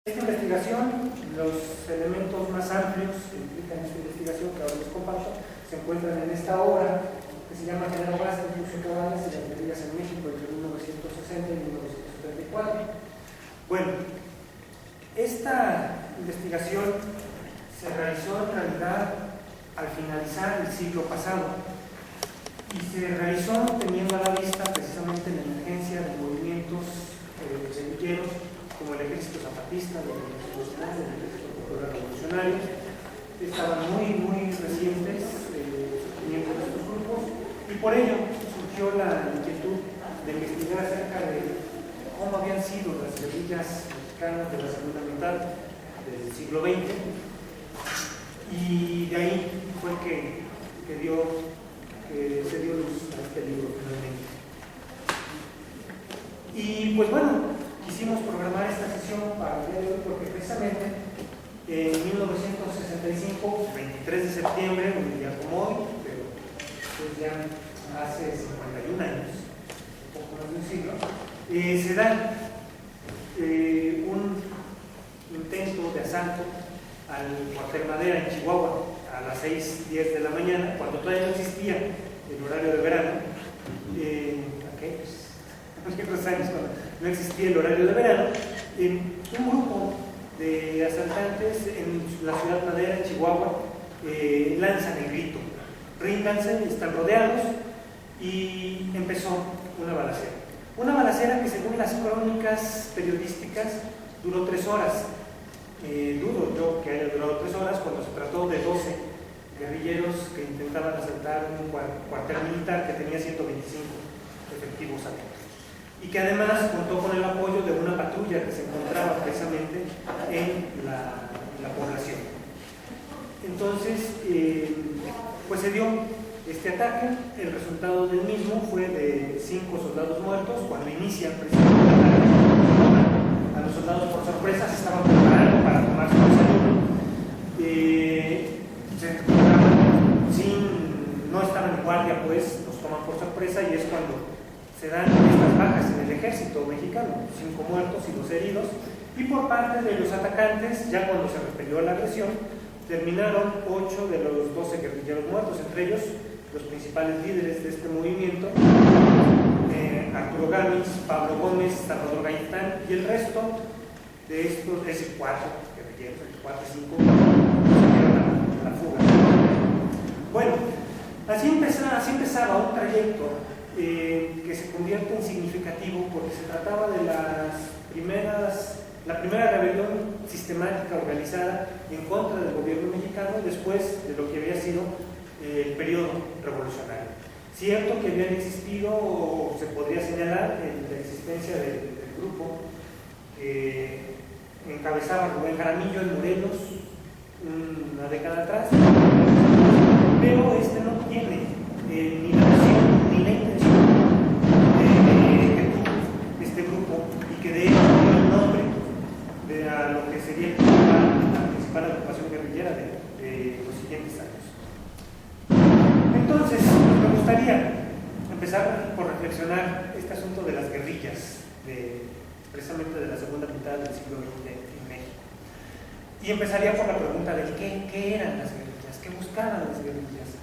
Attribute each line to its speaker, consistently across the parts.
Speaker 1: Esta investigación, los elementos más amplios que implican esta investigación que ahora les comparto, se encuentran en esta obra que se llama Genaro Vázquez, Lucio Cabañas y las guerrillas en México entre 1960 y 1934. Bueno, esta investigación se realizó en realidad al finalizar el siglo pasado y se realizó teniendo a la vista precisamente la emergencia de movimientos guerrilleros como el Ejército Zapatista, el Ejército Nacional, el Ejército Popular Revolucionario. Estaban muy recientes surgimiento de estos grupos y por ello surgió la inquietud de investigar acerca de cómo habían sido las guerrillas mexicanas de la segunda mitad del siglo XX, y de ahí fue que se dio luz a este libro finalmente. Y pues bueno, quisimos programar esta sesión para el día de hoy porque precisamente en 1965, 23 de septiembre, un día como hoy, pero pues ya hace 51 años, un poco más de un siglo, se da un intento de asalto al cuartel Madera en Chihuahua a las 6:10 de la mañana, cuando todavía no existía el horario de verano. Aquellos años cuando no existía el horario de verano, un grupo de asaltantes en la ciudad Madera, en Chihuahua, lanzan el grito: ríndanse, están rodeados, y empezó una balacera. Una balacera que, según las crónicas periodísticas, duró 3 horas. Dudo yo que haya durado 3 horas cuando se trató de 12 guerrilleros que intentaban asaltar un cuartel militar que tenía 125 efectivos adentro, y que además contó con el apoyo de una patrulla que se encontraba precisamente en la población. Entonces, pues se dio este ataque. El resultado del mismo fue de 5 soldados muertos. Cuando inician precisamente el ataque a los soldados por sorpresa, se estaban preparando para tomar su desayuno. No estaban en guardia, pues los toman por sorpresa, y es cuando se dan estas bajas en el ejército mexicano: 5 muertos y 2 heridos. Y por parte de los atacantes, ya cuando se repelió la agresión, terminaron 8 de los 12 guerrilleros muertos, entre ellos los principales líderes de este movimiento, Arturo Gámez, Pablo Gómez, Salvador Gaitán, y el resto de estos, 4 guerrilleros, 4 y 5, dieron la fuga. Bueno, así empezaba un trayecto que se convierte en significativo, porque se trataba de la primera rebelión sistemática organizada en contra del gobierno mexicano después de lo que había sido el periodo revolucionario. Cierto que habían existido, o se podría señalar, la existencia del grupo que encabezaba Rubén Jaramillo en Morelos una década atrás, pero este no tiene ni la visión ni la intención que tuvo este grupo, y que de hecho dio el nombre de lo que sería la principal agrupación guerrillera de los siguientes años. Entonces, me gustaría empezar por reflexionar este asunto de las guerrillas, precisamente de la segunda mitad del siglo XX en México. Y empezaría por la pregunta del qué eran las guerrillas, qué buscaban las guerrillas.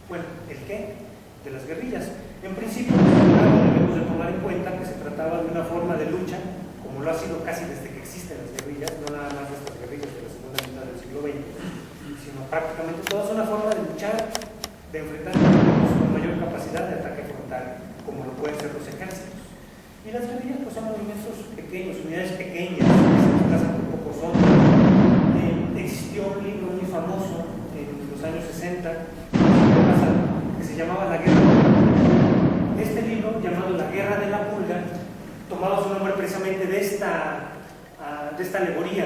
Speaker 1: Bueno, el qué de las guerrillas. En principio, debemos de tomar en cuenta que se trataba de una forma de lucha, como lo ha sido casi desde que existen las guerrillas, no nada más estas guerrillas de la segunda mitad del siglo XX, sino prácticamente todas, una forma de luchar, de enfrentar enemigos con mayor capacidad de ataque frontal, como lo pueden ser los ejércitos. Y las guerrillas pues son movimientos pequeños, unidades pequeñas, que se desplazan por pocos hombres. Existió un libro muy famoso en los años 60 que se llamaba La Guerra. Este libro, llamado La Guerra de la Pulga, tomaba su nombre precisamente de esta alegoría,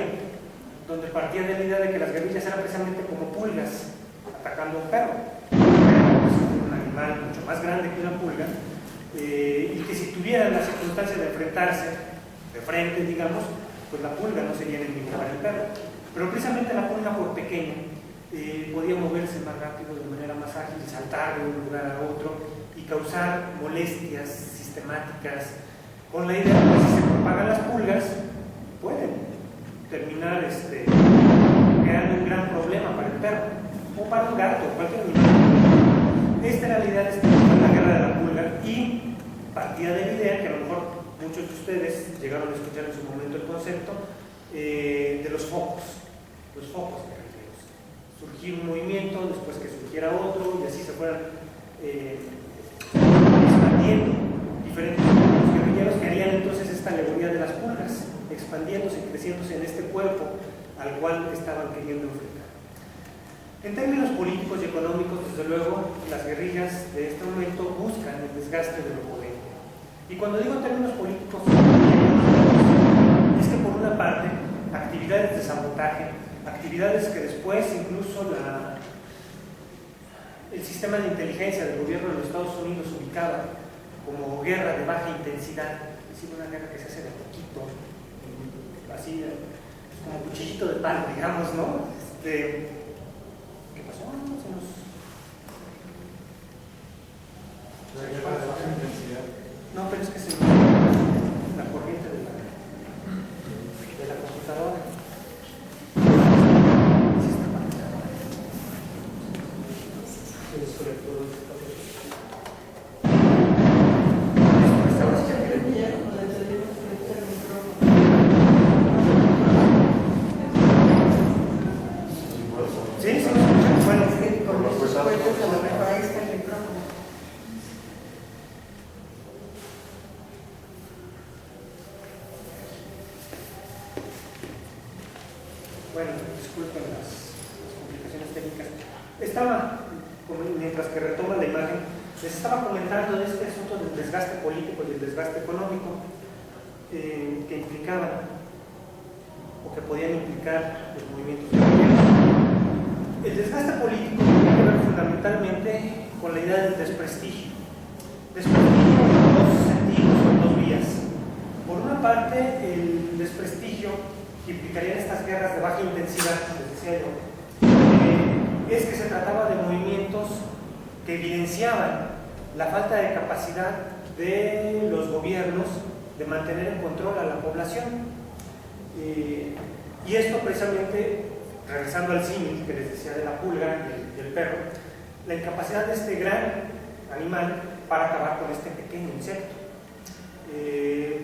Speaker 1: donde partía de la idea de que las guerrillas eran precisamente como pulgas atacando a un perro. Un animal mucho más grande que una pulga, y que si tuvieran la circunstancia de enfrentarse de frente, digamos, pues la pulga no sería enemigo para el perro. Pero precisamente la pulga, por pequeña, podía moverse más rápido, de manera más ágil, saltar de un lugar a otro y causar molestias sistemáticas, con la idea de que si se propagan las pulgas, pueden terminar creando un gran problema para el perro, o para un gato, o cualquier animal. Esta era la idea de la guerra de la pulga, y partía de la idea, que a lo mejor muchos de ustedes llegaron a escuchar en su momento el concepto, de los focos guerrilleros. Surgir un movimiento, después que surgiera otro, y así se fueran expandiendo diferentes grupos guerrilleros que harían entonces esta alegoría de las pulgas, expandiéndose y creciéndose en este cuerpo al cual estaban queriendo enfrentar. En términos políticos y económicos, desde luego, las guerrillas de este momento buscan el desgaste de lo poder. Y cuando digo en términos políticos, es que por una parte, actividades de sabotaje, actividades que después incluso el sistema de inteligencia del gobierno de los Estados Unidos ubicaba como guerra de baja intensidad, es decir, una guerra que se hace de poquito, así como cuchillito de palo, digamos, ¿no? ¿Qué pasó?
Speaker 2: La guerra de baja intensidad.
Speaker 1: No, pero es que se la corriente de la computadora. Bueno, disculpen las complicaciones técnicas. Mientras que retoma la imagen, les estaba comentando de este asunto del desgaste político y el desgaste económico que implicaban o que podían implicar los movimientos guerrilleros. El desgaste político tiene que ver fundamentalmente con la idea del desprestigio. Desprestigio en dos sentidos, en dos vías. Por una parte, el desprestigio que implicarían estas guerras de baja intensidad, les decía yo, es que se trataba de movimientos que evidenciaban la falta de capacidad de los gobiernos de mantener en control a la población. Y esto precisamente, regresando al símil que les decía de la pulga y el perro, la incapacidad de este gran animal para acabar con este pequeño insecto.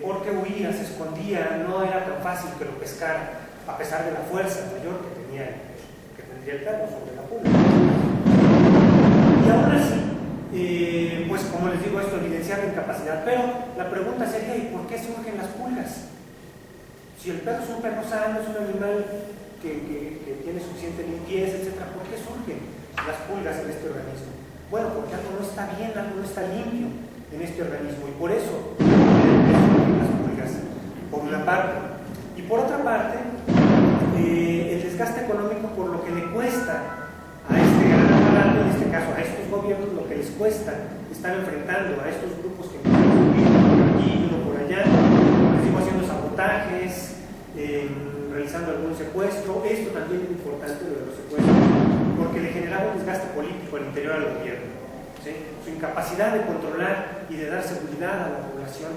Speaker 1: Porque huía, se escondía, no era tan fácil que lo pescara, a pesar de la fuerza mayor que tendría el perro sobre la pulga. Y aún así, pues como les digo, esto evidencia la incapacidad, pero la pregunta sería, ¿y por qué surgen las pulgas? Si el perro es un perro sano, es un animal que tiene suficiente limpieza, etc., ¿por qué surgen las pulgas en este organismo? Bueno, porque algo no está bien, algo no está limpio en este organismo, y por eso las pulgas, por una parte. Y por otra parte, el desgaste económico por lo que le cuesta a este gran aparato, en este caso a estos gobiernos, lo que les cuesta estar enfrentando a estos grupos que empiezan a subir por aquí, uno por allá, les digo, haciendo sabotajes, realizando algún secuestro. Esto también es importante, lo de los secuestros, porque le generaba un desgaste político al interior del gobierno. ¿Sí? Su incapacidad de controlar y de dar seguridad a la población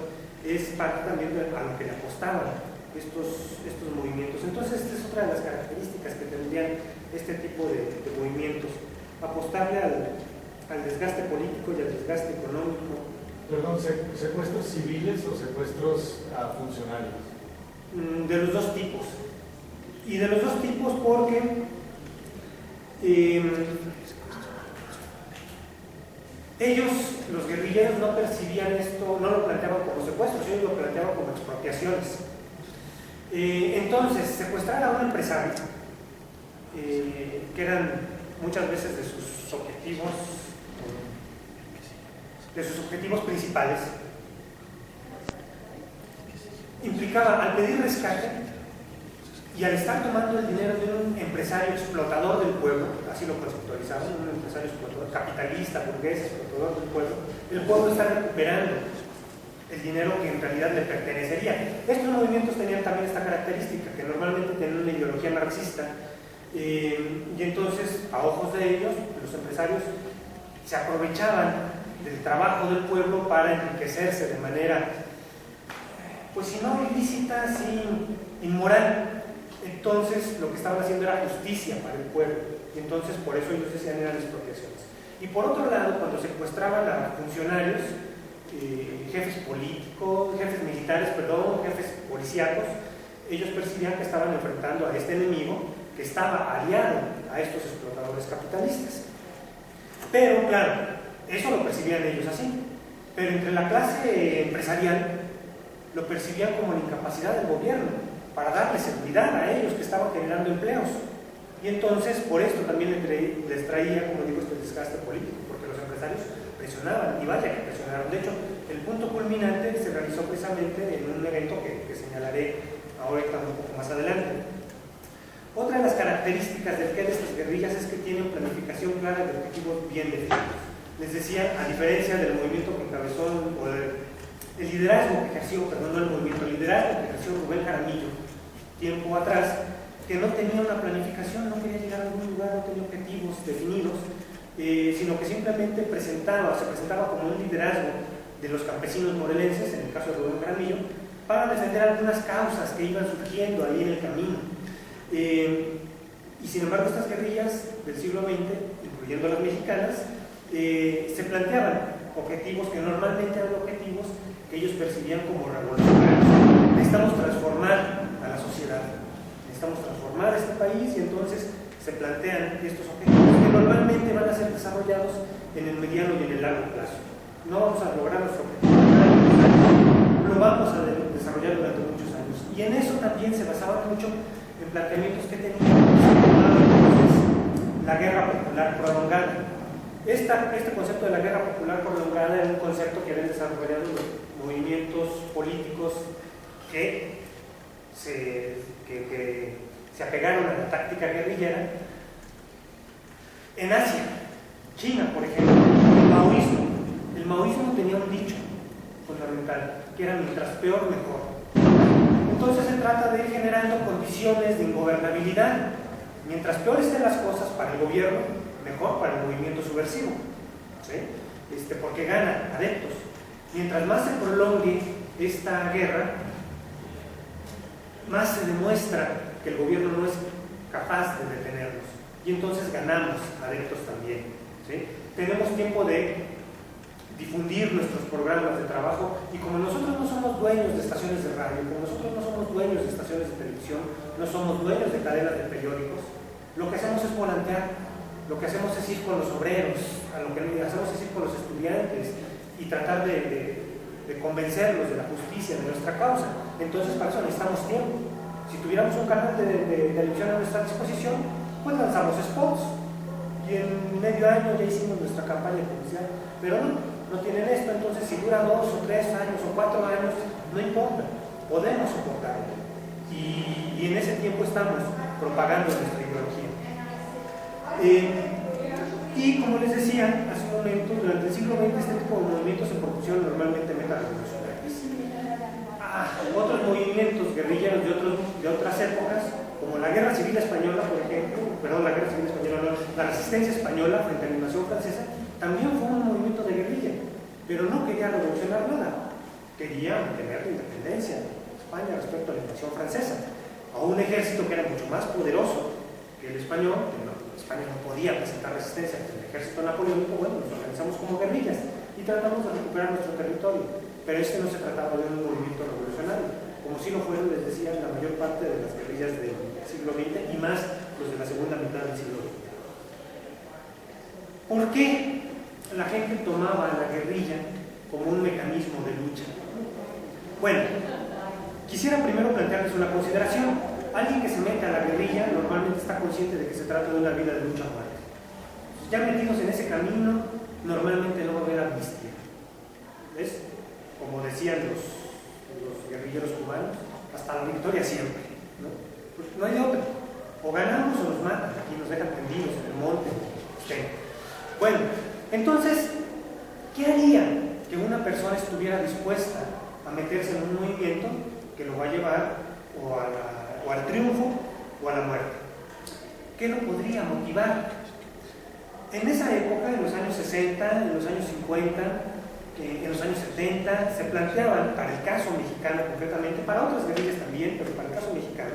Speaker 1: es parte también a lo que le apostaban estos movimientos. Entonces, esta es otra de las características que tendrían este tipo de movimientos: apostarle al desgaste político y al desgaste económico.
Speaker 2: Perdón, ¿secuestros civiles o secuestros a funcionarios?
Speaker 1: De los dos tipos. Y de los dos tipos porque ellos, los guerrilleros, no percibían esto, no lo planteaban como secuestros, ellos lo planteaban como expropiaciones. Entonces, secuestrar a un empresario, que eran muchas veces de sus objetivos principales, implicaba, al pedir rescate y al estar tomando el dinero de un empresario explotador del pueblo, así lo conceptualizaban, un empresario explotador, capitalista, burgués, explotador del pueblo, el pueblo está recuperando el dinero que en realidad le pertenecería. Estos movimientos tenían también esta característica, que normalmente tenían una ideología marxista, y entonces, a ojos de ellos, los empresarios se aprovechaban del trabajo del pueblo para enriquecerse de manera, pues si no ilícita, sí inmoral, Entonces lo que estaban haciendo era justicia para el pueblo, y entonces por eso ellos decían eran expropiaciones. Y por otro lado, cuando secuestraban a funcionarios, jefes políticos, jefes militares, perdón, jefes policíacos, ellos percibían que estaban enfrentando a este enemigo que estaba aliado a estos explotadores capitalistas. Pero claro, eso lo percibían ellos así, pero entre la clase empresarial lo percibían como la incapacidad del gobierno para darle seguridad a ellos que estaban generando empleos. Y entonces por esto también les traía, como digo, este desgaste político, porque los empresarios presionaban, y vaya que presionaron. De hecho, el punto culminante se realizó precisamente en un evento que señalaré ahorita un poco más adelante. Otra de las características del que de estas guerrillas es que tienen planificación clara de objetivos bien definidos. Les decía, a diferencia del movimiento que encabezó, o el liderazgo que ejerció, perdón, no el movimiento, el liderazgo que ejerció Rubén Jaramillo tiempo atrás, que no tenía una planificación, no quería llegar a algún lugar, no tenía objetivos definidos, sino que simplemente se presentaba como un liderazgo de los campesinos morelenses, en el caso de Rubén Jaramillo, para defender algunas causas que iban surgiendo ahí en el camino. Y sin embargo estas guerrillas del siglo XX, incluyendo las mexicanas, se planteaban objetivos que normalmente eran objetivos que ellos percibían como revolucionarios. Necesitamos transformar a la sociedad, necesitamos transformar este país, y entonces se plantean estos objetivos que normalmente van a ser desarrollados en el mediano y en el largo plazo. No vamos a lograr nuestro objetivo en años, lo vamos a desarrollar durante muchos años, y en eso también se basaban mucho en planteamientos que tenían la guerra popular prolongada. Este concepto de la guerra popular prolongada era un concepto que habían desarrollado los movimientos políticos que se apegaron a la táctica guerrillera en Asia. China, por ejemplo, el maoísmo tenía un dicho fundamental que era mientras peor mejor. Entonces se trata de ir generando condiciones de ingobernabilidad. Mientras peor estén las cosas para el gobierno, mejor para el movimiento subversivo, ¿sí? Porque gana adeptos. Mientras más se prolongue esta guerra, más se demuestra que el gobierno no es capaz de detenernos, y entonces ganamos adeptos también, ¿sí? Tenemos tiempo de difundir nuestros programas de trabajo, y como nosotros no somos dueños de estaciones de radio, como nosotros no somos dueños de estaciones de televisión, no somos dueños de cadenas de periódicos, lo que hacemos es volantear, lo que hacemos es ir con los obreros, lo que hacemos es ir con los estudiantes y tratar de convencerlos de la justicia, de nuestra causa. Entonces para eso necesitamos tiempo. Si tuviéramos un canal de televisión a nuestra disposición, pues lanzamos spots y en medio año ya hicimos nuestra campaña comercial, pero no tienen esto. Entonces si dura 2 o 3 años o 4 años, no importa, podemos soportarlo, y en ese tiempo estamos propagando nuestra ideología. Y como les decía hace un momento, durante el siglo XX este tipo de movimientos se propusieron normalmente metas revolucionarias. Otros movimientos guerrilleros de otras épocas, como la Guerra Civil Española, por ejemplo, la Resistencia Española frente a la invasión francesa, también fue un movimiento de guerrilla, pero no quería revolucionar nada, quería mantener la independencia de España respecto a la invasión francesa, a un ejército que era mucho más poderoso que el español. España no podía presentar resistencia ante el ejército napoleónico. Bueno, nos organizamos como guerrillas y tratamos de recuperar nuestro territorio, pero no se trataba de un movimiento revolucionario, como si lo fueron, les decía, la mayor parte de las guerrillas del siglo XX, y más los de la segunda mitad del siglo XX. ¿Por qué la gente tomaba la guerrilla como un mecanismo de lucha? Bueno, quisiera primero plantearles una consideración. Alguien que se mete a la guerrilla normalmente está consciente de que se trata de una vida de lucha o muerte. Ya metidos en ese camino, normalmente no va a haber amnistía. ¿Ves? Como decían los guerrilleros cubanos, hasta la victoria siempre, ¿no? Pues no hay de otra. O ganamos o nos matan, aquí nos dejan tendidos en el monte. Bueno, entonces, ¿qué haría que una persona estuviera dispuesta a meterse en un movimiento que lo va a llevar o al triunfo o a la muerte? ¿Qué lo podría motivar? En esa época, en los años 60, en los años 50, en los años 70, se planteaban, para el caso mexicano concretamente, para otras guerrillas también, pero para el caso mexicano,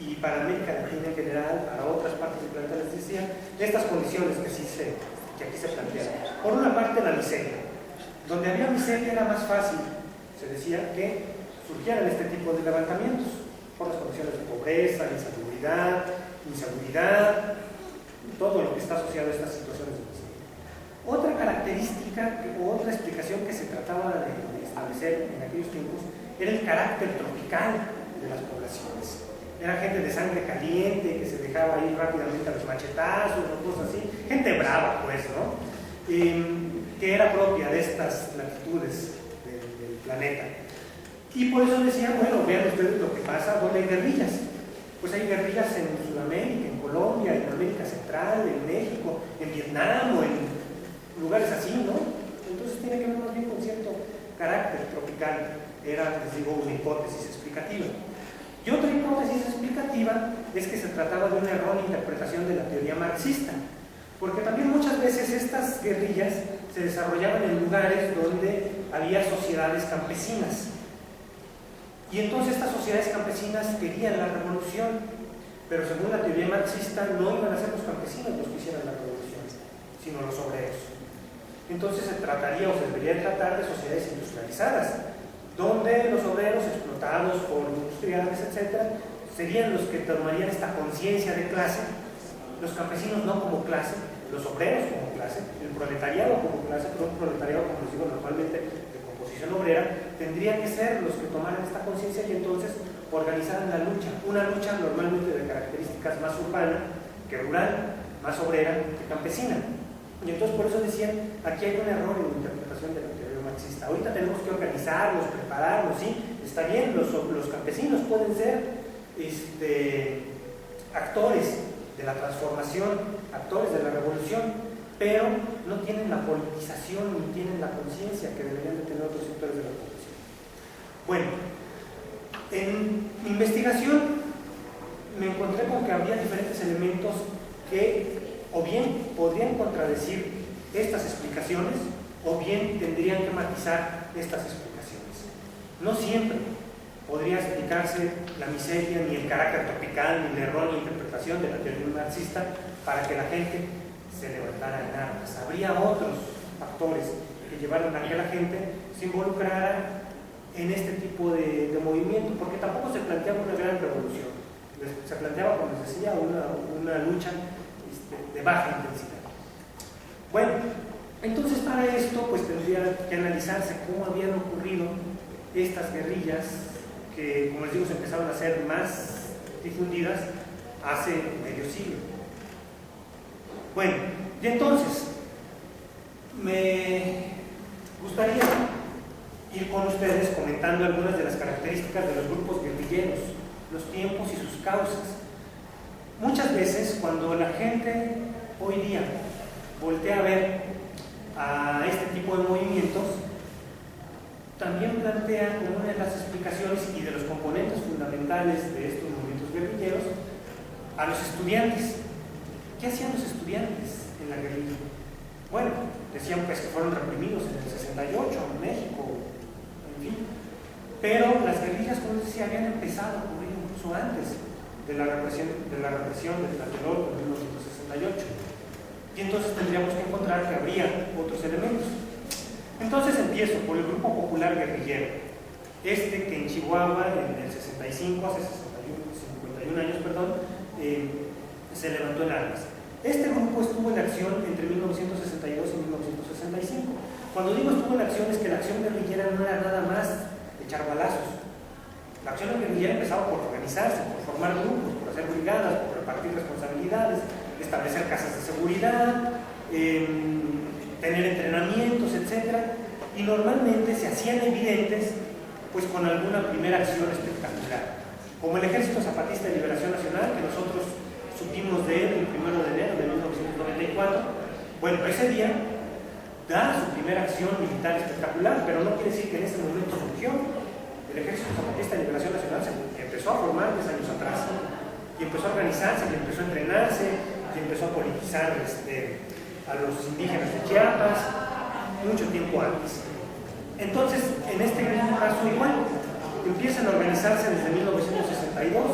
Speaker 1: y para América Latina en general, para otras partes del planeta, les decía, estas condiciones que aquí se plantean. Por una parte, la miseria. Donde había miseria era más fácil, se decía, que surgieran este tipo de levantamientos, por las condiciones de pobreza, inseguridad, todo lo que está asociado a estas situaciones de miseria. Otra característica o otra explicación que se trataba de establecer en aquellos tiempos era el carácter tropical de las poblaciones. Era gente de sangre caliente que se dejaba ir rápidamente a los machetazos o cosas así, gente brava pues, ¿no? Que era propia de estas latitudes del planeta. Y por eso decían, bueno, vean ustedes lo que pasa donde hay guerrillas. Pues hay guerrillas en Sudamérica, en Colombia, en América Central, en México, en Vietnam o en lugares así, ¿no? Entonces tiene que ver más bien con cierto carácter tropical. Era, les digo, una hipótesis explicativa. Y otra hipótesis explicativa es que se trataba de una errónea interpretación de la teoría marxista, porque también muchas veces estas guerrillas se desarrollaban en lugares donde había sociedades campesinas. Y entonces estas sociedades campesinas querían la revolución, pero según la teoría marxista no iban a ser los campesinos los que hicieran la revolución, sino los obreros. Entonces se trataría o se debería tratar de sociedades industrializadas, donde los obreros explotados por industriales, etc., serían los que tomarían esta conciencia de clase, los campesinos no como clase, los obreros como clase, el proletariado como clase, pero un proletariado, como les digo, normalmente de composición obrera, tendría que ser los que tomaran esta conciencia y entonces organizaran la lucha, una lucha normalmente de características más urbana que rural, más obrera que campesina. Y entonces por eso decían, aquí hay un error en la interpretación de la teoría marxista. Ahorita tenemos que organizarlos, prepararlos, ¿sí? Está bien, los campesinos pueden ser actores de la transformación, actores de la revolución, pero no tienen la politización ni tienen la conciencia que deberían de tener otros sectores de la población. Bueno, en mi investigación me encontré con que había diferentes elementos que o bien podrían contradecir estas explicaciones o bien tendrían que matizar estas explicaciones. No siempre podría explicarse la miseria, ni el carácter tropical, ni la errónea interpretación de la teoría marxista para que la gente se levantara en armas. Habría otros factores que llevaron a que la gente se involucrara en este tipo de movimiento, porque tampoco se planteaba una gran revolución, se planteaba, como les decía, una lucha de baja intensidad. Bueno, entonces para esto pues tendría que analizarse cómo habían ocurrido estas guerrillas que, como les digo, se empezaron a ser más difundidas hace medio siglo. Bueno, y entonces me gustaría ir con ustedes comentando algunas de las características de los grupos guerrilleros, los tiempos y sus causas. Muchas veces cuando la gente hoy día voltea a ver a este tipo de movimientos, también plantea como una de las explicaciones y de los componentes fundamentales de estos movimientos guerrilleros a los estudiantes. ¿Qué hacían los estudiantes en la guerrilla? Bueno, decían pues que fueron reprimidos en el 68 en México, en fin. Pero las guerrillas, como les decía, habían empezado a ocurrir incluso antes de la represión del Tlatelolco en 1968. Y entonces tendríamos que encontrar que habría otros elementos. Entonces empiezo por el Grupo Popular Guerrillero, que en Chihuahua en el 65, hace 51 años, se levantó en armas. Este grupo estuvo en acción entre 1962 y 1965. Cuando digo estuvo en acción es que la acción guerrillera no era nada más echar balazos. La acción guerrillera empezaba por organizarse, por formar grupos, por hacer brigadas, por repartir responsabilidades, establecer casas de seguridad, tener entrenamientos, etc. Y normalmente se hacían evidentes pues con alguna primera acción espectacular, como el Ejército Zapatista de Liberación Nacional, que nosotros supimos de él el 1 de enero de 1994. Bueno, ese día da su primera acción militar espectacular, pero no quiere decir que en ese momento surgió. El Ejército Zapatista de Liberación Nacional se empezó a formar 10 años atrás y empezó a organizarse, y empezó a entrenarse, y empezó a politizar a los indígenas de Chiapas mucho tiempo antes. Entonces, en este caso igual, empiezan a organizarse desde 1962.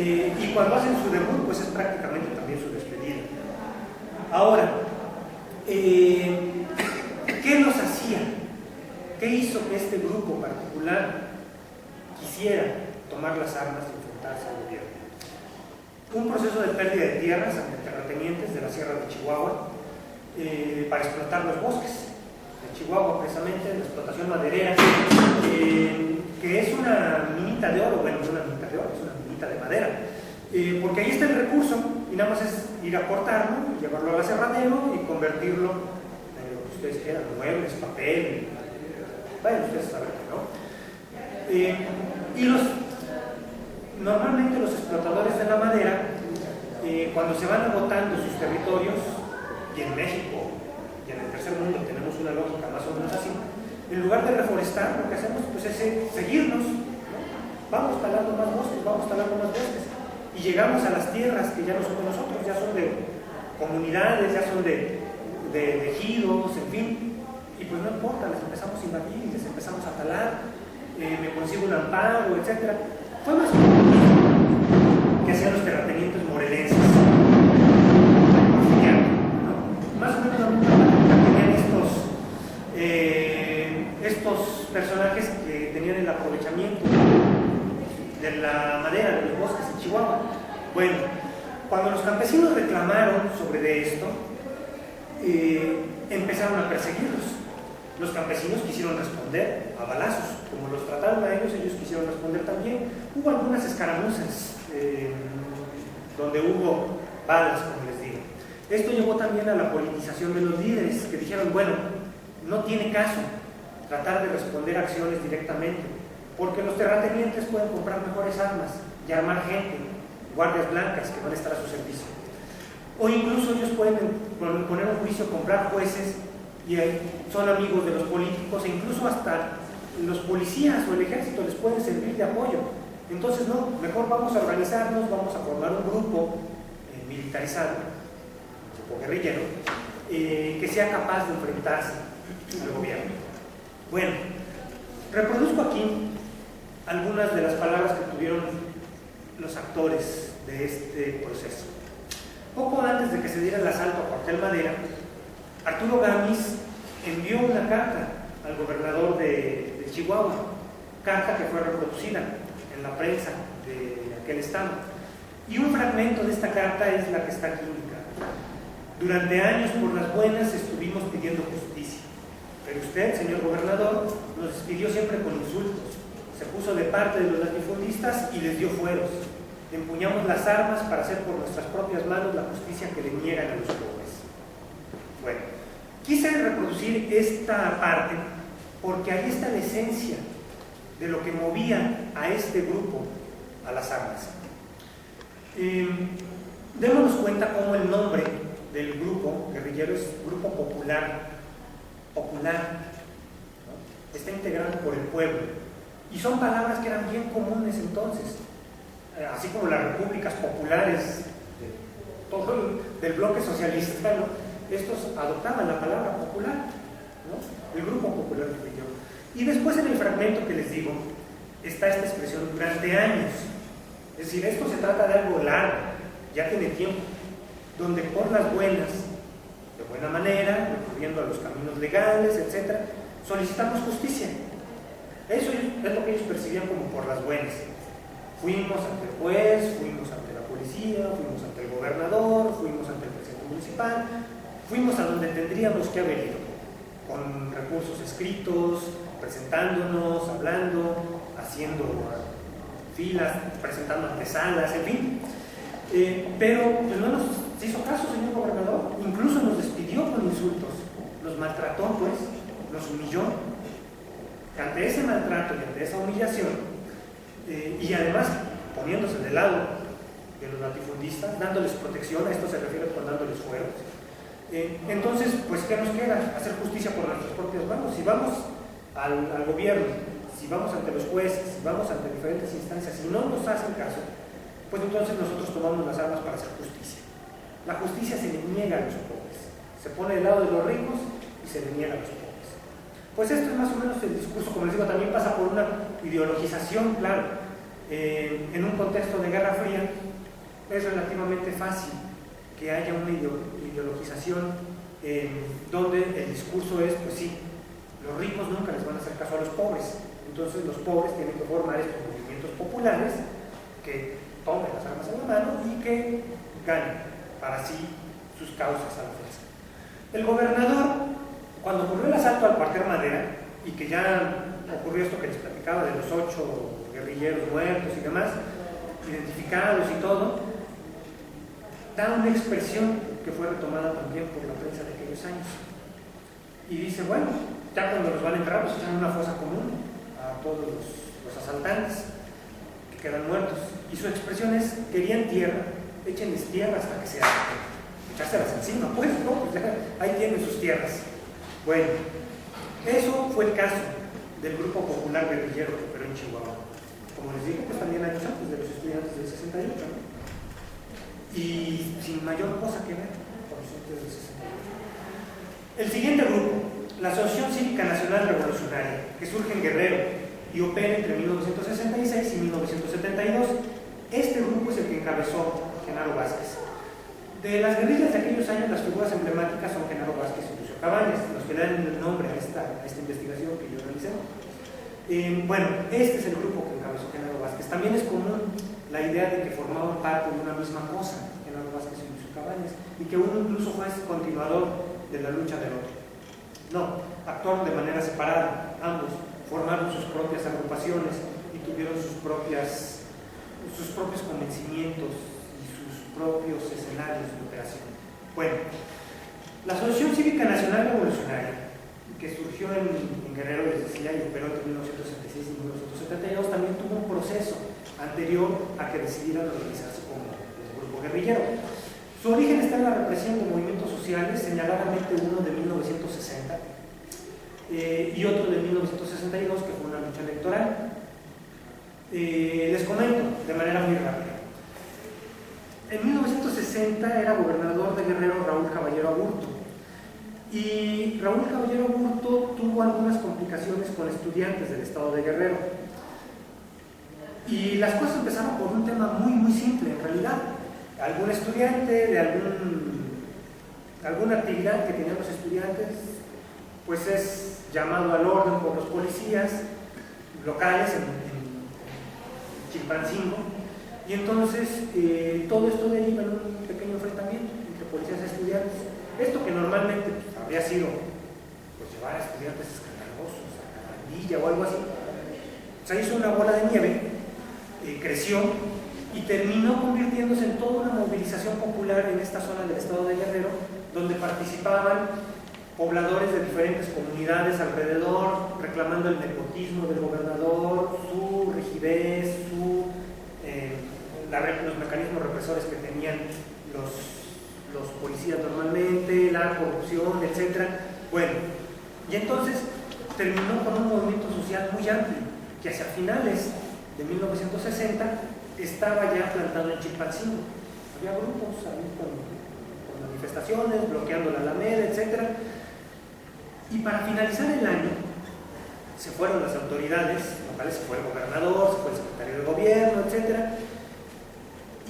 Speaker 1: y cuando hacen su debut, pues es prácticamente también su despedida. Ahora, ¿qué los hacía? ¿Qué hizo que este grupo particular quisiera tomar las armas y enfrentarse al gobierno? Un proceso de pérdida de tierras ante terratenientes de la Sierra de Chihuahua para explotar los bosques de Chihuahua, precisamente, la explotación maderera, que es una minita de oro, bueno, no es una minita de oro, es una minita de madera, porque ahí está el recurso y nada más es ir a cortarlo, llevarlo al aserradero y convertirlo en lo que ustedes quieran, muebles, papel, bueno, ustedes saben, ¿no? Normalmente los explotadores de la madera, cuando se van agotando sus territorios, y en México y en el tercer mundo tenemos una lógica más o menos así, en lugar de reforestar, lo que hacemos pues, es seguirnos, ¿no? Vamos talando más bosques, y llegamos a las tierras que ya no son de nosotros, ya son de comunidades, ya son de ejidos, en fin, y pues no importa, les empezamos a invadir, les empezamos a talar, me consigo un amparo, etc. Fue más que hacían los terratenientes morelenses, ¿no? Más o menos tenían estos personajes que tenían el aprovechamiento de la madera de los bosques en Chihuahua. Bueno, cuando los campesinos reclamaron sobre esto, empezaron a perseguirlos. Los campesinos quisieron responder a balazos, como los trataron a ellos quisieron responder también. Hubo algunas escaramuzas donde hubo balas, como les digo. Esto llevó también a la politización de los líderes, que dijeron, bueno, no tiene caso tratar de responder a acciones directamente, porque los terratenientes pueden comprar mejores armas y armar gente, guardias blancas que van a estar a su servicio. O incluso ellos pueden poner un juicio, comprar jueces, y son amigos de los políticos, e incluso hasta los policías o el ejército les pueden servir de apoyo. Entonces no, mejor vamos a organizarnos, vamos a formar un grupo militarizado, tipo guerrillero, que sea capaz de enfrentarse al gobierno. Bueno, reproduzco aquí algunas de las palabras que tuvieron los actores de este proceso. Poco antes de que se diera el asalto a Cuartel Madera, Arturo Gámez envió una carta al gobernador de Chihuahua, carta que fue reproducida en la prensa de aquel estado. Y un fragmento de esta carta es la que está aquí indicada. Durante años, por las buenas, estuvimos pidiendo justicia, pero usted, señor gobernador, nos despidió siempre con insultos, se puso de parte de los latifundistas y les dio fueros. Empuñamos las armas para hacer por nuestras propias manos la justicia que le niegan a los pobres. Bueno, quise reproducir esta parte porque ahí está la esencia de lo que movía a este grupo a las armas. Démonos cuenta cómo el nombre del grupo guerrillero es Grupo Popular, ¿no? Está integrado por el pueblo, y son palabras que eran bien comunes entonces, así como las repúblicas populares del bloque socialista, ¿no? Estos adoptaban la palabra popular, ¿no? El Grupo Popular guerrillero. Y después en el fragmento que les digo está esta expresión, durante años. Es decir, esto se trata de algo largo, ya tiene tiempo, donde por las buenas, de buena manera, recurriendo a los caminos legales, etc., solicitamos justicia. Eso es lo que ellos percibían como por las buenas. Fuimos ante el juez, fuimos ante la policía, fuimos ante el gobernador, fuimos ante el presidente municipal, fuimos a donde tendríamos que haber ido, con recursos escritos, presentándonos, hablando, haciendo filas, presentando antesalas, en fin. Pero pues, no nos hizo caso, señor gobernador, incluso nos despidió con insultos, nos maltrató, pues, nos humilló. Ante ese maltrato y ante esa humillación, y además poniéndose del lado de los latifundistas, dándoles protección, a esto se refiere con dándoles fueros. Entonces, pues, ¿qué nos queda? Hacer justicia por nuestras propias manos. Si vamos al gobierno, si vamos ante los jueces, si vamos ante diferentes instancias y no nos hacen caso, pues entonces nosotros tomamos las armas para hacer justicia. La justicia se le niega a los pobres, se pone del lado de los ricos y se le niega a los pobres. Pues esto es más o menos el discurso, como les digo, también pasa por una ideologización, claro. en un contexto de Guerra Fría es relativamente fácil que haya una ideologización donde el discurso es, pues sí, los ricos nunca les van a hacer caso a los pobres, entonces los pobres tienen que formar estos movimientos populares que tomen las armas en la mano y que ganen para sí sus causas a la fuerza. El gobernador, cuando ocurrió el asalto al cuartel Madera y que ya ocurrió esto que les platicaba de los 8 guerrilleros muertos y demás, identificados y todo, da una expresión que fue retomada también por la prensa de aquellos años. Y dice, bueno, ya cuando los van a enterrar, pues echan una fosa común a todos los asaltantes que quedan muertos. Y su expresión es, querían tierra, échenles tierra hasta que se hagan. Echárselas encima, pues, ¿no? Pues ya, ahí tienen sus tierras. Bueno, eso fue el caso del Grupo Popular Guerrillero que operó en Chihuahua. Como les digo, pues también años antes de los estudiantes del 68, ¿no? Y sin mayor cosa que ver con los estudiantes del 68. El siguiente grupo, la Asociación Cívica Nacional Revolucionaria, que surge en Guerrero y opera entre 1966 y 1972. Este grupo es el que encabezó Genaro Vázquez. De las guerrillas de aquellos años, las figuras emblemáticas son Genaro Vázquez y Lucio Cabañas, los que dan el nombre a esta investigación que yo realicé. Bueno, este es el grupo que encabezó Genaro Vázquez. También es común la idea de que formaban parte de una misma cosa, Genaro Vázquez y Lucio Cabañas, y que uno incluso fue continuador de la lucha del otro. No, actuaron de manera separada, ambos formaron sus propias agrupaciones y tuvieron sus propios convencimientos y sus propios escenarios de operación. Bueno, la Asociación Cívica Nacional Revolucionaria, que surgió en Guerrero, les decía, y operó entre 1966 y 1972, también tuvo un proceso anterior a que decidieran organizarse como el grupo guerrillero. Su origen está en la represión de movimientos sociales, señaladamente uno de 1960 y otro de 1962, que fue una lucha electoral. Les comento de manera muy rápida. En 1960 era gobernador de Guerrero Raúl Caballero Aburto, y Raúl Caballero Aburto tuvo algunas complicaciones con estudiantes del estado de Guerrero, y las cosas empezaron por un tema muy simple en realidad. Algún estudiante de alguna actividad que tenían los estudiantes, pues es llamado al orden por los policías locales en Chilpancingo, y entonces todo esto deriva en un pequeño enfrentamiento entre policías y estudiantes. Esto que normalmente habría sido pues, llevar a estudiantes escandalosos a la pandilla o algo así, se hizo una bola de nieve, creció y terminó convirtiéndose en toda una movilización popular en esta zona del estado de Guerrero, donde participaban pobladores de diferentes comunidades alrededor, reclamando el nepotismo del gobernador, su rigidez, los mecanismos represores que tenían los policías normalmente, la corrupción, etc. Bueno, y entonces terminó con un movimiento social muy amplio, que hacia finales de 1960 estaba ya plantado en Chilpancingo. Había grupos ahí con manifestaciones, bloqueando la Alameda, etc. Y para finalizar el año, se fueron las autoridades locales, se fue el gobernador, se fue el secretario de gobierno, etc.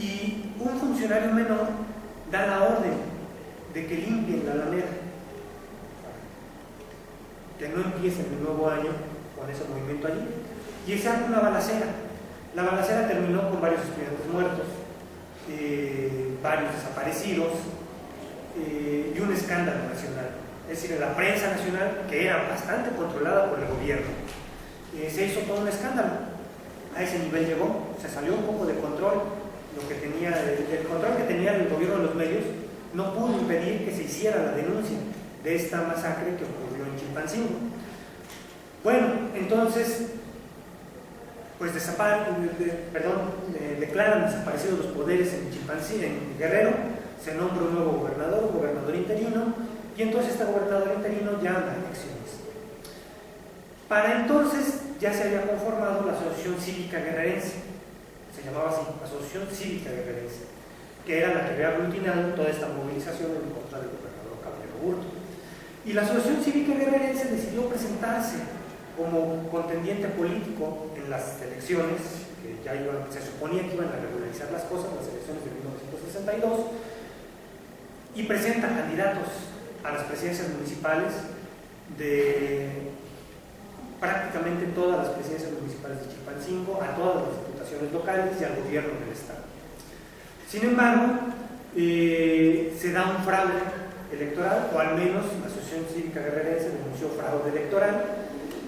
Speaker 1: Y un funcionario menor da la orden de que limpien la Alameda, que no empiecen el nuevo año con ese movimiento allí. Y se arma una balacera. La balacera terminó con varios estudiantes muertos, varios desaparecidos y un escándalo nacional. Es decir, la prensa nacional, que era bastante controlada por el gobierno, se hizo todo un escándalo. A ese nivel llegó, se salió un poco de control. Lo que tenía, el control que tenía el gobierno de los medios no pudo impedir que se hiciera la denuncia de esta masacre que ocurrió en Chilpancingo. Bueno, entonces, pues declaran desaparecidos los poderes en Chilpancingo, en Guerrero, se nombra un nuevo gobernador, un gobernador interino, y entonces este gobernador interino llama a elecciones. Para entonces ya se había conformado la Asociación Cívica Guerrerense, se llamaba así, Asociación Cívica Guerrerense, que era la que había aglutinado toda esta movilización en contra del gobernador Caballero Aburto. Y la Asociación Cívica Guerrerense decidió presentarse como contendiente político en las elecciones, que ya se suponía que iban a regularizar las cosas, las elecciones de 1962, y presenta candidatos a las presidencias municipales de prácticamente todas las presidencias municipales de Chilpancingo, a todas las diputaciones locales y al gobierno del estado. Sin embargo, se da un fraude electoral, o al menos la Asociación Cívica Guerrerense denunció fraude electoral,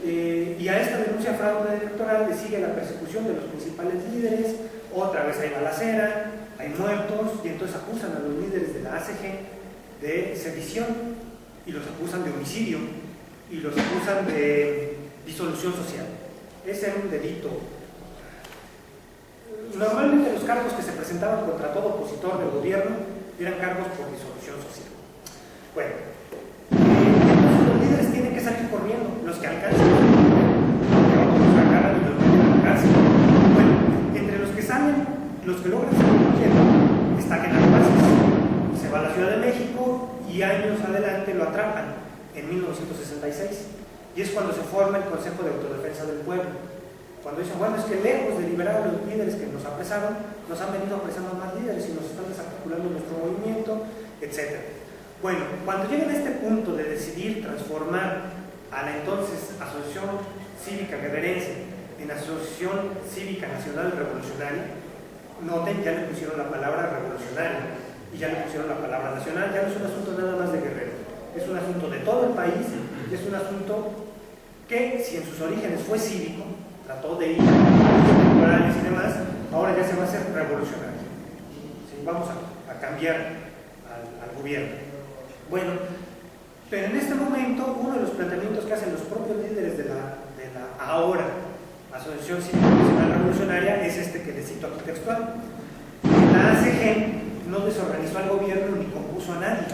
Speaker 1: y a esta denuncia de fraude electoral le sigue la persecución de los principales líderes. Otra vez hay balacera, hay muertos, y entonces acusan a los líderes de la ACG de sedición, y los acusan de homicidio, y los acusan de disolución social. Ese era un delito. Normalmente los cargos que se presentaban contra todo opositor del gobierno eran cargos por disolución social. Bueno, los líderes tienen que salir corriendo, los que alcancen, los agarran y los meten a la cárcel. Bueno, entre los que salen, los que logran salir corriendo, está Genaro Vázquez. Se va a la Ciudad de México y años adelante lo atrapan en 1966, y es cuando se forma el Consejo de Autodefensa del Pueblo, cuando dicen, bueno, es que lejos de liberar a los líderes que nos apresaron, nos han venido apresando más líderes y nos están desarticulando nuestro movimiento, etc. Bueno, cuando llegan a este punto de decidir transformar a la entonces Asociación Cívica Guerrerense en Asociación Cívica Nacional Revolucionaria, noten, ya le pusieron la palabra revolucionaria y ya le pusieron la palabra nacional. Ya no es un asunto nada más de Guerrero, es un asunto de todo el país, es un asunto que, si en sus orígenes fue cívico, trató de ir electorales y demás, ahora ya se va a hacer revolucionario. ¿Sí? Vamos a cambiar al gobierno. Bueno, pero en este momento uno de los planteamientos que hacen los propios líderes de la ahora Asociación Cívica Nacional Revolucionaria es este que les cito aquí textual. La ACG no desorganizó al gobierno ni compuso a nadie,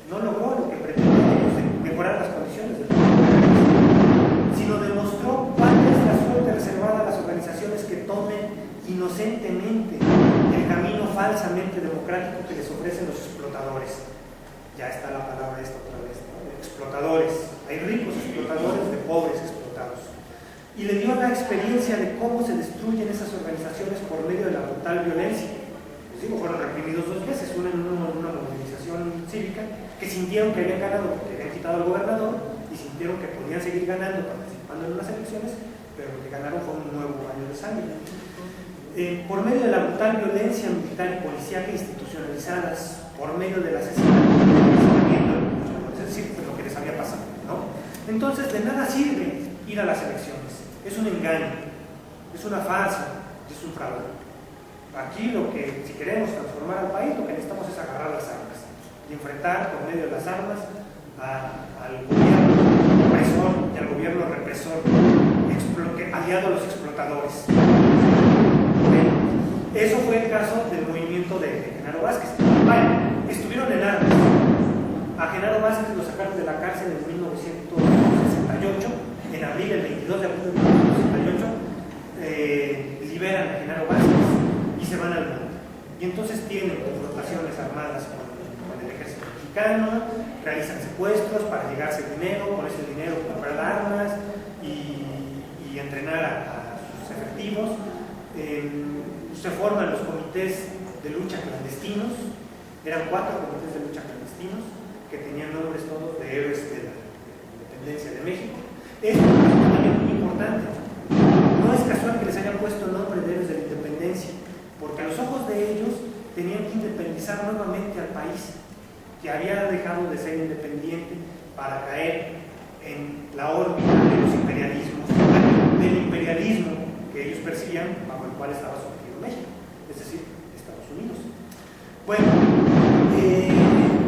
Speaker 1: no logró lo que pretendía, mejorar las condiciones del gobierno, sino demostró cuál es la suerte reservada a las organizaciones que tomen inocentemente el camino falsamente democrático que les ofrecen los explotadores. Ya está la palabra esta otra vez, ¿no? Explotadores. Hay ricos explotadores de pobres explotados. Y le dio la experiencia de cómo se destruyen esas organizaciones por medio de la brutal violencia. Les digo, fueron reprimidos 2 veces, una en una movilización cívica, que sintieron que habían ganado porque habían quitado al gobernador, y sintieron que podían seguir ganando participando en unas elecciones, pero lo que ganaron fue un nuevo baño de sangre. Por medio de la brutal violencia militar y policial institucionalizadas, por medio del asesinato, es decir, lo que les había pasado, ¿no? Entonces, de nada sirve ir a las elecciones, es un engaño, es una farsa, es un fraude. Aquí si queremos transformar al país, lo que necesitamos es agarrar las armas y enfrentar por medio de las armas al gobierno opresor y al gobierno represor, aliado a los explotadores. Eso fue el caso del movimiento de Genaro Vázquez. Vale, estuvieron en armas. A Genaro Vázquez lo sacaron de la cárcel en 1968, en abril, el 22 de abril de 1968, liberan a Genaro Vázquez y se van al mundo. Y entonces tienen confrontaciones armadas con el ejército mexicano, realizan secuestros para llegarse dinero, con ese dinero comprar armas y entrenar a sus efectivos. Se forman los comités de lucha clandestinos, eran 4 comités de lucha clandestinos que tenían nombres todos de héroes de la independencia de México. Esto es también muy importante. No es casual que les hayan puesto el nombre de héroes de la independencia, porque a los ojos de ellos tenían que independizar nuevamente al país, que había dejado de ser independiente para caer en la órbita de los imperialismos, del imperialismo que ellos percibían, bajo el cual estaba sometido México, es decir, Estados Unidos. Bueno,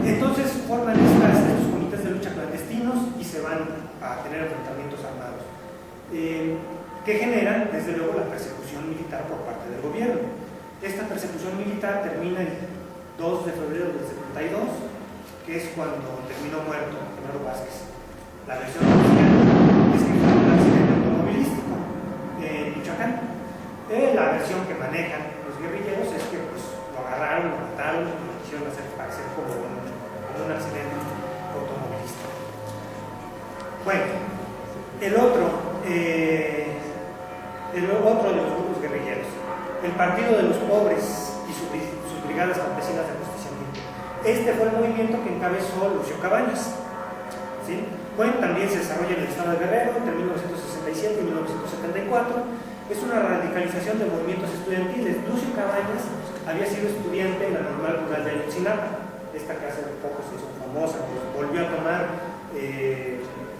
Speaker 1: entonces forman estos comités de lucha clandestinos y se van a tener enfrentamientos armados, que generan, desde luego, la persecución militar por parte del gobierno. Esta persecución militar termina el 2 de febrero del 72, que es cuando terminó muerto Genaro Vázquez. La versión oficial es que fue un accidente automovilístico en Michoacán. La versión que manejan los guerrilleros es que pues, lo agarraron, lo mataron y lo quisieron hacer parecer como un accidente automovilístico. Bueno, el otro otro de los grupos guerrilleros, el Partido de los Pobres y sus brigadas campesinas de ajusticiamiento. Este fue el movimiento que encabezó Lucio Cabañas, ¿sí? Bueno, también se desarrolla en el estado de Guerrero entre 1967 y 1974. Es una radicalización de movimientos estudiantiles. Lucio Cabañas había sido estudiante en la Normal Rural de Ayotzinapa. Esta que hace poco se hizo famosa, pues volvió a tomar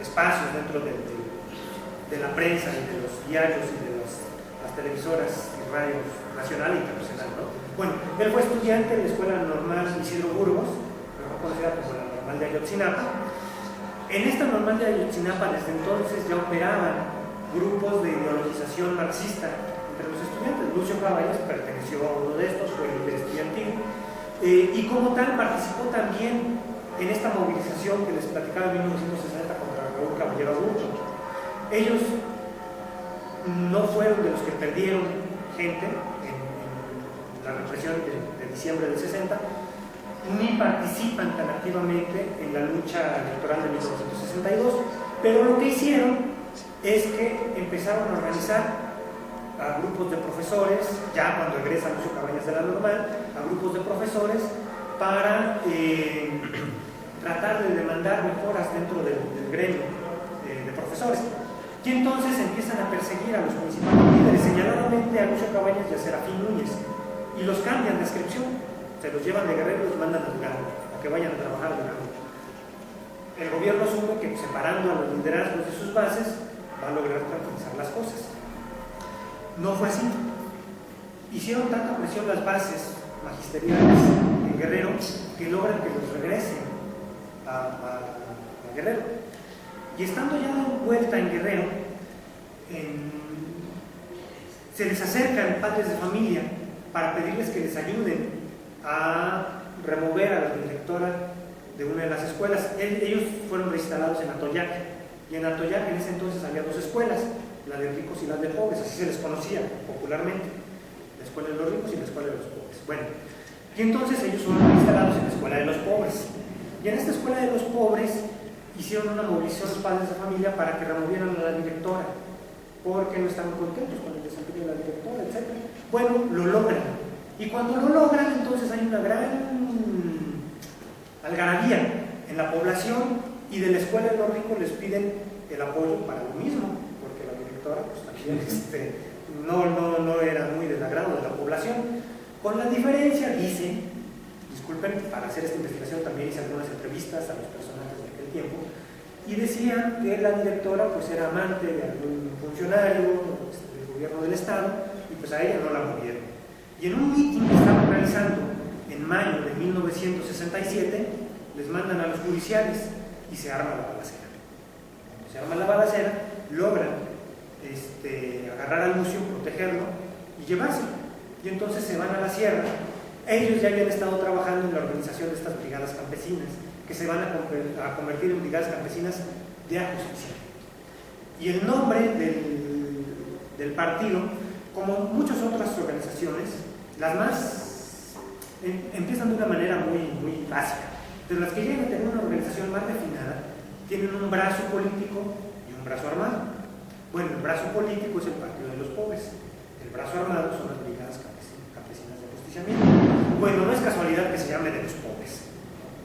Speaker 1: espacios dentro de la prensa y de los diarios y de las televisoras y radios nacional e internacional, ¿no? Bueno, él fue estudiante en la Escuela Normal Isidro Burgos, mejor conocida como la Normal de Ayotzinapa. En esta Normal de Ayotzinapa desde entonces ya operaban grupos de ideologización marxista entre los estudiantes. Lucio Cabañas perteneció a uno de estos, fue el líder estudiantil, y como tal participó también en esta movilización que les platicaba en 1960 contra Raúl Caballero Aburto. Ellos no fueron de los que perdieron gente en la represión de diciembre del 60, ni participan tan activamente en la lucha electoral de 1962, pero lo que hicieron es que empezaron a organizar a grupos de profesores, ya cuando egresa Lucio Cabañas de la Normal, a grupos de profesores para tratar de demandar mejoras dentro del gremio de profesores. Y entonces empiezan a perseguir a los principales líderes, señaladamente a Lucio Cabañas y a Serafín Núñez, y los cambian de adscripción, se los llevan de Guerrero y los mandan a Durango, a que vayan a trabajar a Durango. El gobierno asume que separando a los liderazgos de sus bases va a lograr tranquilizar las cosas. No fue así. Hicieron tanta presión las bases magisteriales en Guerrero que logran que los regresen a Guerrero. Y estando ya de vuelta en Guerrero, se les acercan padres de familia para pedirles que les ayuden a remover a la directora de una de las escuelas. Ellos fueron reinstalados en Atoyac, y en Atoyac en ese entonces había dos escuelas, la de ricos y la de pobres, así se les conocía popularmente, la escuela de los ricos y la escuela de los pobres. Bueno, y entonces ellos fueron instalados en la escuela de los pobres, y en esta escuela de los pobres hicieron una movilización los padres de familia para que removieran a la directora, porque no estaban contentos con el desempeño de la directora, etc. Bueno, lo logran, y cuando lo logran entonces hay una gran algarabía en la población, y de la escuela de los ricos les piden el apoyo para lo mismo, porque la directora pues también no era muy del agrado de la población, con la diferencia, dicen, disculpen, para hacer esta investigación también hice algunas entrevistas a los personajes de aquel tiempo, y decían que la directora pues era amante de algún funcionario del gobierno del estado, y pues a ella no la movieron. Y en un mitin que estaban realizando en mayo de 1967, les mandan a los judiciales y se arma la balacera. Cuando se arma la balacera, logran agarrar a Lucio, protegerlo y llevárselo. Y entonces se van a la sierra. Ellos ya habían estado trabajando en la organización de estas brigadas campesinas, que se van a convertir en brigadas campesinas de ajusticiamiento. Y el nombre del partido, como muchas otras organizaciones, las más empiezan de una manera muy básica, pero las que llegan a tener una organización más refinada tienen un brazo político y un brazo armado. Bueno, el brazo político es el Partido de los Pobres, el brazo armado son las brigadas campesinas de ajusticiamiento. Bueno, no es casualidad que se llame de los pobres.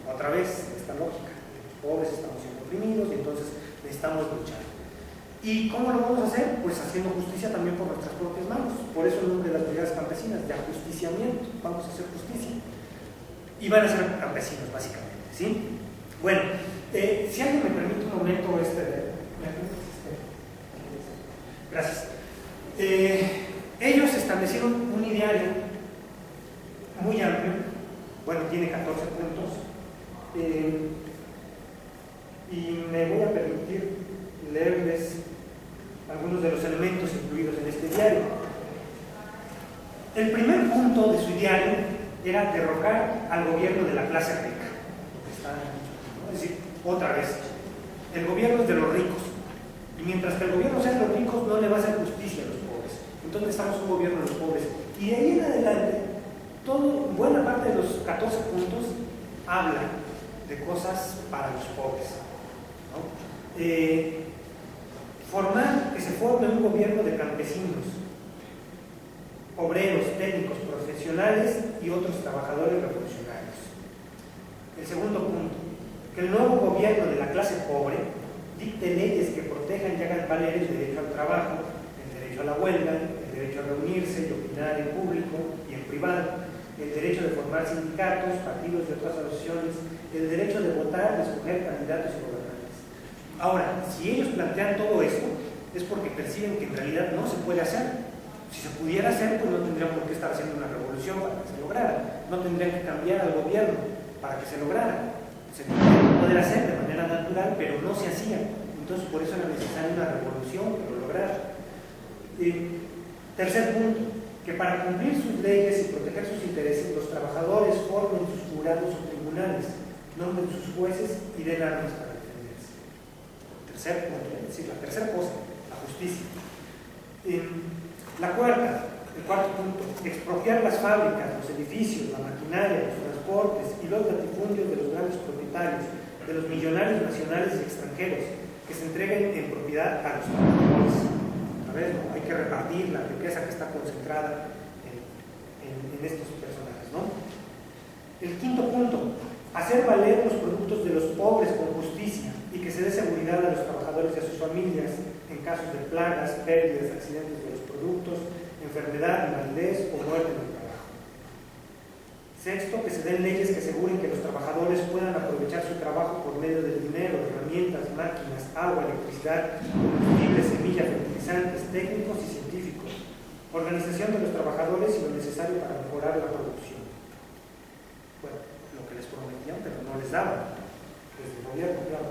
Speaker 1: Otra vez, esta lógica, los pobres estamos siendo oprimidos y entonces necesitamos luchar. ¿Y cómo lo vamos a hacer? Pues haciendo justicia también por nuestras propias manos. Por eso el nombre de las brigadas campesinas, de ajusticiamiento. Vamos a hacer justicia. Y van a ser campesinos, básicamente, ¿sí? Bueno, si alguien me permite un momento, gracias. Ellos establecieron un ideario muy amplio, bueno, tiene 14 puntos, y me voy a permitir leerles algunos de los elementos incluidos en este diario. El primer punto de su diario era derrocar al gobierno de la clase rica. Es decir, otra vez, el gobierno es de los ricos, y mientras que el gobierno sea de los ricos no le va a hacer justicia a los pobres. Entonces necesitamos un gobierno de los pobres. Y de ahí en adelante, buena parte de los 14 puntos habla de cosas para los pobres, ¿no? que se forme un gobierno de campesinos, obreros, técnicos, profesionales y otros trabajadores revolucionarios. El segundo punto, que el nuevo gobierno de la clase pobre dicte leyes que protejan y hagan valer el derecho al trabajo, el derecho a la huelga, el derecho a reunirse y opinar en público y en privado, el derecho de formar sindicatos, partidos y otras asociaciones, el derecho de votar, de escoger candidatos y gobernantes. Ahora, si ellos plantean todo esto, es porque perciben que en realidad no se puede hacer. Si se pudiera hacer, pues no tendrían por qué estar haciendo una revolución para que se lograra. No tendrían que cambiar al gobierno para que se lograra. Se podría poder hacer de manera natural, pero no se hacía. Entonces, por eso era necesaria una revolución para lograrlo. Tercer punto, que para cumplir sus leyes y proteger sus intereses, los trabajadores formen sus jurados o tribunales, nombren sus jueces y den armas para defenderse. Tercer punto, es decir, la tercera cosa, la justicia. El cuarto punto, expropiar las fábricas, los edificios, la maquinaria, los transportes y los latifundios de los grandes propietarios, de los millonarios nacionales y extranjeros, que se entreguen en propiedad a los trabajadores. A ver, ¿no? Hay que repartir la riqueza que está concentrada en estos personajes, ¿no? El quinto punto, hacer valer los productos de los pobres con justicia y que se dé seguridad a los trabajadores y a sus familias en casos de plagas, pérdidas, accidentes de los productos, enfermedad, invalidez o muerte en el trabajo. Sexto, que se den leyes que aseguren que los trabajadores puedan aprovechar su trabajo por medio del dinero, herramientas, máquinas, agua, electricidad, combustibles, semillas, fertilizantes, técnicos y científicos, organización de los trabajadores y lo necesario para mejorar la producción. Bueno, lo que les prometían, pero no les daban, desde el gobierno, claro.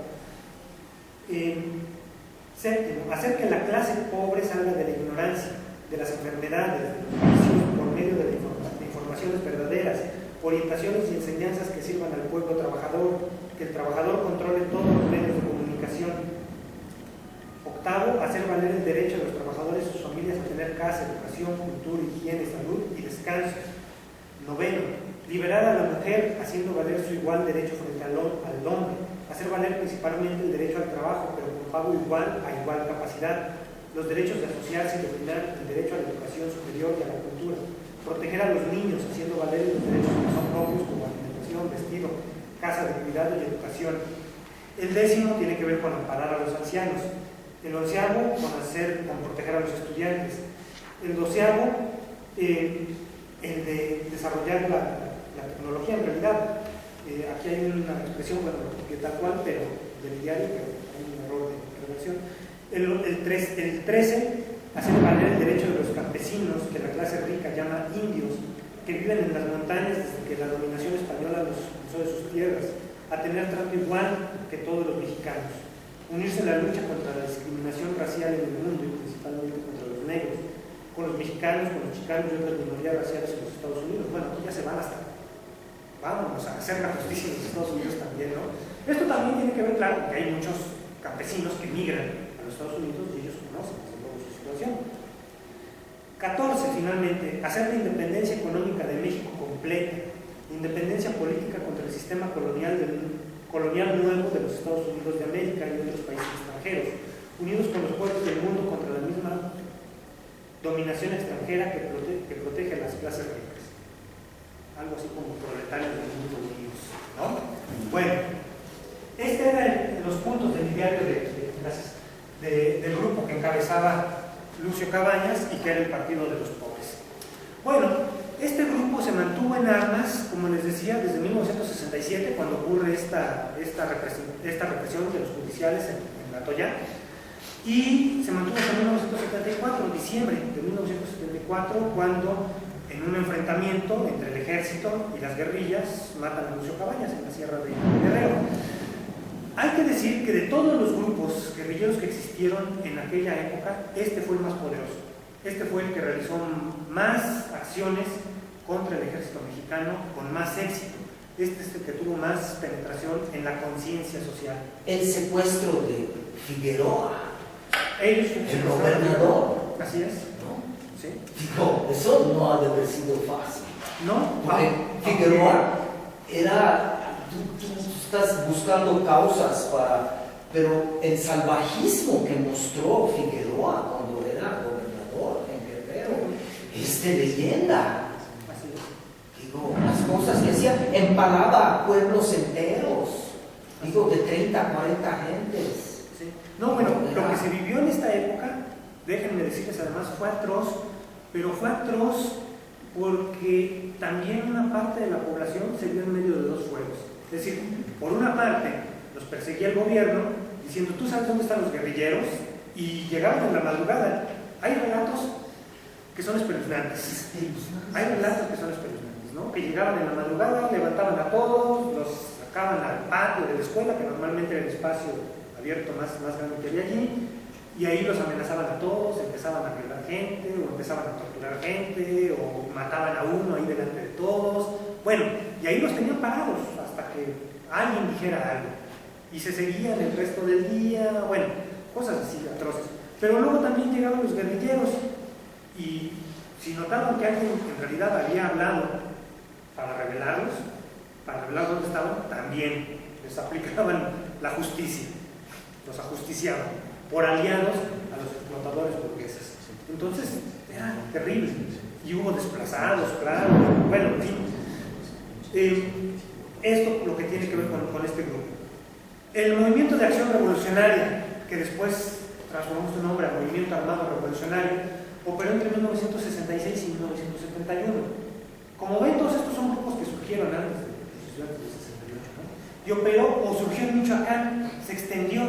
Speaker 1: Séptimo, hacer que la clase pobre salga de la ignorancia, de las enfermedades, de los vicios, por medio de informaciones verdaderas, orientaciones y enseñanzas que sirvan al pueblo trabajador, que el trabajador controle todos los medios de comunicación. Octavo, hacer valer el derecho de los trabajadores y sus familias a tener casa, educación, cultura, higiene, salud y descanso. Noveno, liberar a la mujer haciendo valer su igual derecho frente al hombre, hacer valer principalmente el derecho al trabajo, pero con pago igual a igual capacidad, los derechos de asociarse y de opinar, el derecho a la educación superior y a la cultura, proteger a los niños haciendo valer los derechos que son propios como alimentación, vestido, casa de cuidado y educación. El décimo tiene que ver con amparar a los ancianos, el onceavo con proteger a los estudiantes, el doceavo el de desarrollar la tecnología en realidad. Aquí hay una expresión, bueno, que tal cual, pero del diario, pero hay un error de redacción. El 13, hacer valer el derecho de los campesinos, que la clase rica llama indios, que viven en las montañas desde que la dominación española los expulsó de sus tierras, a tener trato igual que todos los mexicanos. Unirse en la lucha contra la discriminación racial en el mundo y principalmente contra los negros, con los mexicanos, con los chicanos y otras minorías raciales en los Estados Unidos. Bueno, aquí ya se van hasta... Vámonos a hacer la justicia en los Estados Unidos también, ¿no? Esto también tiene que ver, claro, que hay muchos campesinos que migran a los Estados Unidos y ellos conocen, desde luego, su situación. 14, finalmente, hacer la independencia económica de México completa, independencia política contra el sistema colonial nuevo de los Estados Unidos de América y otros países extranjeros, unidos con los pueblos del mundo contra la misma dominación extranjera que protege a las clases ricas. Algo así como proletarios del mundo unidos, ¿no? Bueno, este eran los puntos del diario del grupo que encabezaba Lucio Cabañas y que era el Partido de los Pobres. Bueno, este grupo se mantuvo en armas, como les decía, desde 1967, cuando ocurre esta represión de los judiciales en Atoyac, y se mantuvo hasta 1974, diciembre de 1974, cuando en un enfrentamiento entre el ejército y las guerrillas matan a Lucio Cabañas en la Sierra de Guerrero. Hay que decir que de todos los grupos guerrilleros que existieron en aquella época, este fue el más poderoso. Este fue el que realizó más acciones contra el ejército mexicano con más éxito. Este es el que tuvo más penetración en la conciencia social.
Speaker 3: El secuestro de Figueroa,
Speaker 1: Ellos,
Speaker 3: el gobernador.
Speaker 1: Así es.
Speaker 3: ¿No?
Speaker 1: ¿Sí?
Speaker 3: No, eso no ha de haber sido fácil.
Speaker 1: ¿No?
Speaker 3: Porque Figueroa era... Tú estás buscando causas Pero el salvajismo que mostró Figueroa cuando era gobernador en Guerrero es de leyenda. Digo, las cosas que hacía, empalaba a pueblos enteros, digo, de 30, 40 gentes.
Speaker 1: Sí. No, bueno, lo que se vivió en esta época, déjenme decirles además, fue atroz, pero fue atroz porque también una parte de la población se vio en medio de dos fuegos. Es decir, por una parte, los perseguía el gobierno, diciendo, tú sabes dónde están los guerrilleros, y llegaban en la madrugada. Hay relatos que son espeluznantes. Hay relatos que son espeluznantes, ¿no? Que llegaban en la madrugada, levantaban a todos, los sacaban al patio de la escuela, que normalmente era el espacio abierto más grande que había allí, y ahí los amenazaban a todos, empezaban a violar gente, o empezaban a torturar gente, o mataban a uno ahí delante de todos. Bueno, y ahí los tenían parados hasta que alguien dijera algo. Y se seguían el resto del día, bueno, cosas así atroces. Pero luego también llegaban los guerrilleros, y si notaban que alguien en realidad había hablado para revelarlos, para revelar dónde estaban, también les aplicaban la justicia, los ajusticiaban por aliados a los explotadores burgueses. Entonces, era terrible. Y hubo desplazados, claro, bueno, en fin. Esto lo que tiene que ver con este grupo. El Movimiento de Acción Revolucionaria, que después transformó su nombre a Movimiento Armado Revolucionario, operó entre 1966 y 1971. Como ven, todos estos son grupos que surgieron antes de los estudiantes del 68, ¿no? Y operó o surgió en Michoacán, se extendió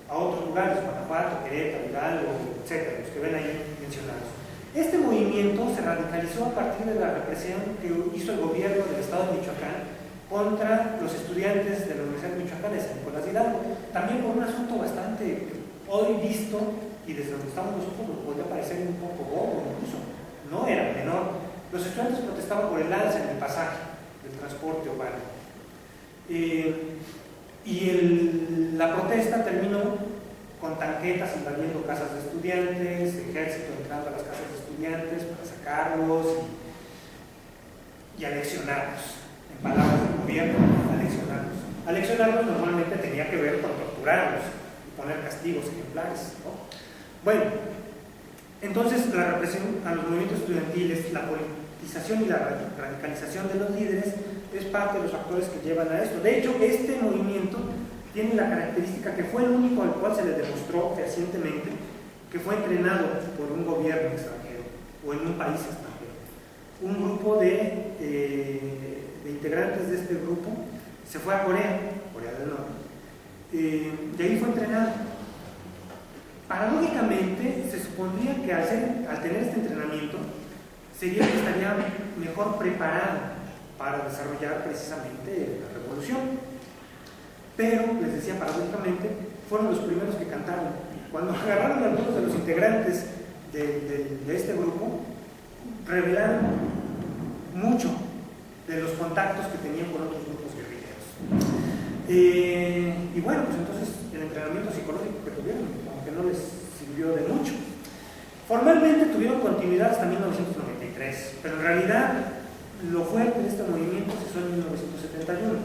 Speaker 1: a otros lugares, Guanajuato, Querétaro, Hidalgo, etcétera, los que ven ahí mencionados. Este movimiento se radicalizó a partir de la represión que hizo el gobierno del estado de Michoacán contra los estudiantes de la Universidad de Michoacán de San Nicolás de Hidalgo, también por un asunto bastante hoy visto, y desde donde estamos nosotros nos podría parecer un poco bobo incluso, no era menor. Los estudiantes protestaban por el alza en el pasaje del transporte urbano. La protesta terminó con tanquetas invadiendo casas de estudiantes, ejército entrando a las casas de estudiantes para sacarlos y aleccionarlos. En palabras del gobierno, aleccionarlos. Aleccionarlos normalmente tenía que ver con torturarlos y poner castigos ejemplares, ¿no? Bueno, entonces la represión a los movimientos estudiantiles, la politización y la radicalización de los líderes es parte de los factores que llevan a esto. De hecho, este movimiento tiene la característica que fue el único al cual se le demostró fehacientemente que fue entrenado por un gobierno extranjero o en un país extranjero. Un grupo de integrantes de este grupo se fue a Corea del Norte, y ahí fue entrenado. Paradójicamente, se supondría que al tener este entrenamiento sería que estaría mejor preparado para desarrollar precisamente la revolución. Pero, les decía, paradójicamente, fueron los primeros que cantaron. Cuando agarraron a algunos de los integrantes de este grupo, revelaron mucho de los contactos que tenían con otros grupos guerrilleros. Y bueno, pues entonces el entrenamiento psicológico que tuvieron, aunque no les sirvió de mucho. Formalmente tuvieron continuidad hasta 1993, pero en realidad lo fuerte de este movimiento se hizo en 1971.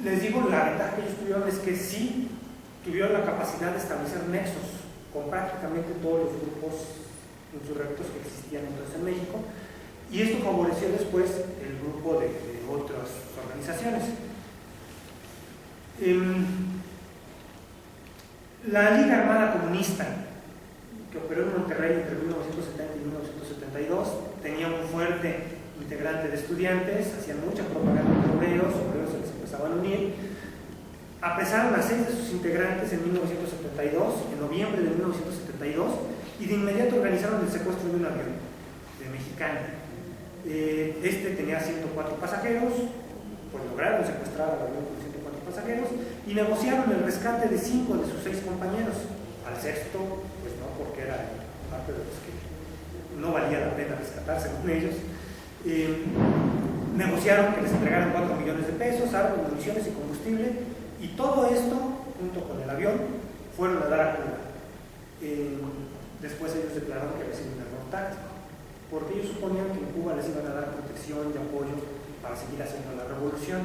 Speaker 1: Les digo, la ventaja que ellos tuvieron es que sí tuvieron la capacidad de establecer nexos con prácticamente todos los grupos insurrectos que existían entonces en México, y esto favoreció después el grupo de otras organizaciones. La Liga Armada Comunista, que operó en Monterrey entre 1970 y 1972, tenía un fuerte integrante de estudiantes, hacían mucha propaganda de obreros se les empezaban a unir. Apresaron a 6 de sus integrantes en 1972, en noviembre de 1972, y de inmediato organizaron el secuestro de un avión de Mexicana. Este tenía 104 pasajeros, pues lograron secuestrar al avión con 104 pasajeros y negociaron el rescate de 5 de sus 6 compañeros. Al sexto, pues no, porque era parte de los que no valía la pena rescatar según ellos. Negociaron que les entregaran 4 millones de pesos, armas, municiones y combustible, y todo esto, junto con el avión, fueron a dar a Cuba. Después ellos declararon que había sido un error táctico, porque ellos suponían que en Cuba les iban a dar protección y apoyo para seguir haciendo la revolución.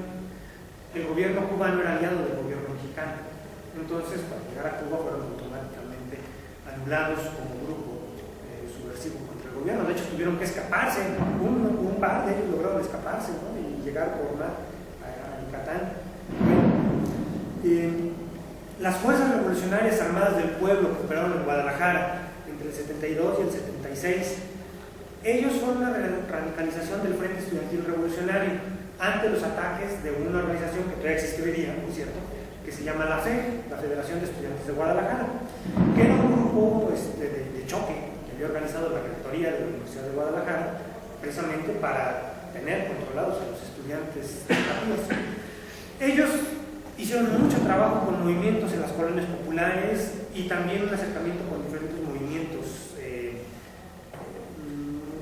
Speaker 1: el gobierno cubano era aliado del gobierno mexicano. Entonces, para llegar a Cuba fueron automáticamente anulados como grupo subversivo contra el gobierno. De hecho, tuvieron que escaparse. Un par de ellos lograron escaparse, ¿no? Y llegar por mar a Yucatán. Las fuerzas revolucionarias armadas del pueblo que operaron en Guadalajara entre el 72 y el 76, ellos fueron una radicalización del Frente Estudiantil Revolucionario ante los ataques de una organización que todavía existe hoy día, ¿no es cierto?, que se llama la FEG, la Federación de Estudiantes de Guadalajara, que era un grupo de choque que había organizado la rectoría de la Universidad de Guadalajara precisamente para tener controlados a los estudiantes nativos. Ellos hicieron mucho trabajo con movimientos en las colonias populares y también un acercamiento con diferentes movimientos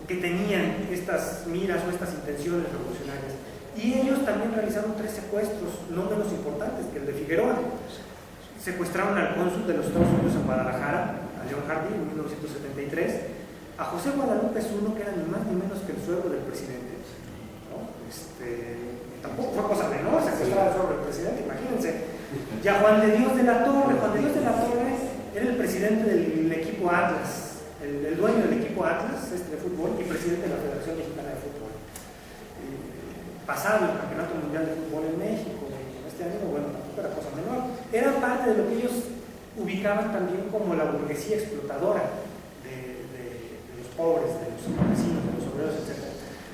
Speaker 1: que tenían estas miras o estas intenciones revolucionarias. Y ellos también realizaron 3 secuestros, no menos importantes que el de Figueroa. Secuestraron al cónsul de los Estados Unidos en Guadalajara, a John Hardy, en 1973, a José Guadalupe Zuno, que era ni más ni menos que el suegro del presidente, ¿no? Tampoco fue cosa menor secuestrar al suegro del presidente, imagínense. Y a Juan de Dios de la Torre. Juan de Dios de la Torre era el presidente del equipo Atlas, el dueño del equipo Atlas de fútbol y presidente de la Federación Mexicana de Fútbol. Pasado el Campeonato Mundial de Fútbol en México, este año, bueno, tampoco era cosa menor. Era parte de lo que ellos ubicaban también como la burguesía explotadora de los pobres, de los campesinos, de los obreros, etc.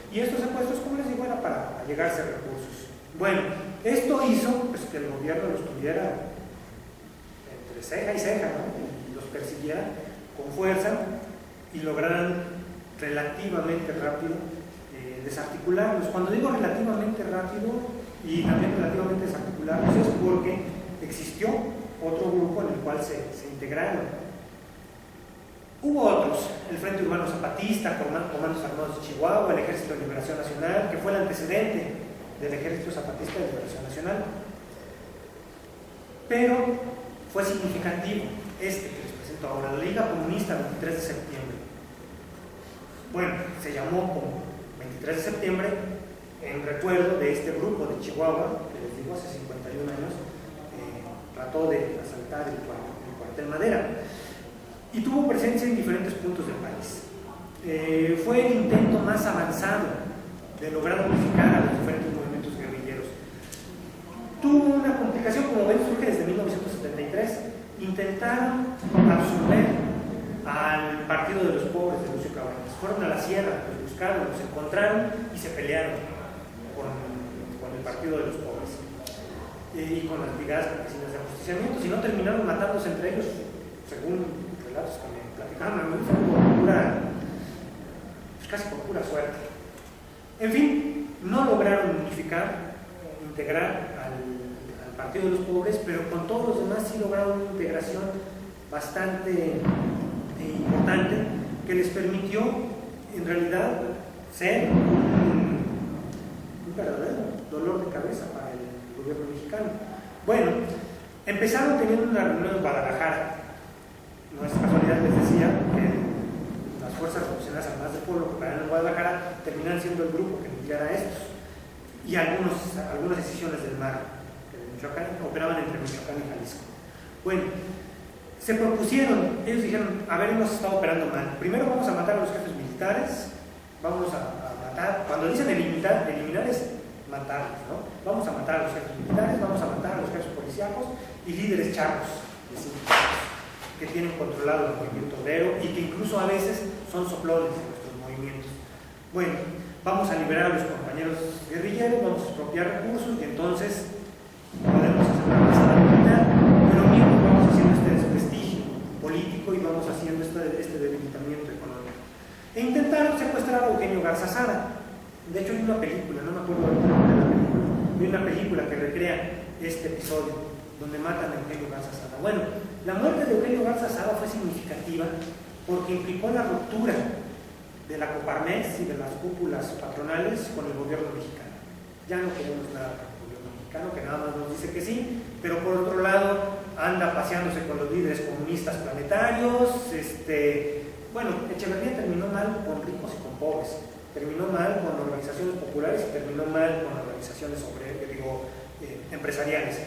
Speaker 1: Y estos secuestros, como les digo, era para allegarse a recursos. Bueno, esto hizo pues, que el gobierno los tuviera entre ceja y ceja, ¿no? Y los persiguiera con fuerza y lograran relativamente rápido desarticularlos. Cuando digo relativamente rápido y también relativamente desarticularlos es porque existió otro grupo en el cual se integraron. Hubo otros, el Frente Urbano Zapatista, Comandos Armados de Chihuahua, el Ejército de Liberación Nacional, que fue el antecedente del Ejército Zapatista de Liberación Nacional. Pero fue significativo que les presento ahora, la Liga Comunista 23 de septiembre. Bueno, se llamó como 23 de septiembre en recuerdo de este grupo de Chihuahua, que les digo hace 51 años, trató de asaltar el cuartel Madera y tuvo presencia en diferentes puntos del país. Fue el intento más avanzado de lograr unificar a los diferentes movimientos guerrilleros. Tuvo una complicación, como ven, surge desde 1973. Intentaron absorber al Partido de los Pobres de Lucio Cabañas. Fueron a la sierra, los buscaron, los encontraron y se pelearon con el Partido de los Pobres y con las brigadas campesinas de ajusticiamiento. Si no, terminaron matándose entre ellos, según relatos que me platicaron a mí, fue casi por pura suerte. En fin, no lograron unificar, integrar al Partido de los Pobres, pero con todos los demás sí lograron una integración bastante importante que les permitió en realidad ser un verdadero dolor de cabeza para el gobierno mexicano. Bueno, empezaron teniendo una reunión en Guadalajara. No es casualidad, les decía que las fuerzas revolucionarias armadas del pueblo que operaron en Guadalajara terminan siendo el grupo que nucleara a estos, y algunas decisiones del mar que de Michoacán operaban entre Michoacán y Jalisco. Bueno, se propusieron, ellos dijeron, a ver, hemos estado operando mal, primero vamos a matar a los jefes militares, vamos a matar, cuando dicen eliminar es matarlos, ¿no? Vamos a matar a los jefes militares, vamos a matar a los jefes policíacos y líderes charros que tienen controlado el movimiento obrero y que incluso a veces son soplones de nuestros movimientos. Bueno, vamos a liberar a los compañeros guerrilleros, vamos a expropiar recursos y entonces podemos hacer una pasada militar, pero mientras vamos haciendo este desprestigio político y vamos haciendo este debilitamiento económico. E intentaron secuestrar a Eugenio Garza Sada. De hecho, hay una película, no me acuerdo ahorita de la película, hay una película que recrea este episodio donde matan a Eugenio Garza Sada. Bueno, la muerte de Eugenio Garza Sada fue significativa porque implicó la ruptura de la Coparmex y de las cúpulas patronales con el gobierno mexicano. Ya no queremos nada con el gobierno mexicano, que nada más nos dice que sí, pero por otro lado anda paseándose con los líderes comunistas planetarios. Bueno, Echeverría terminó mal con ricos y con pobres, terminó mal con organizaciones populares y terminó mal con organizaciones empresariales.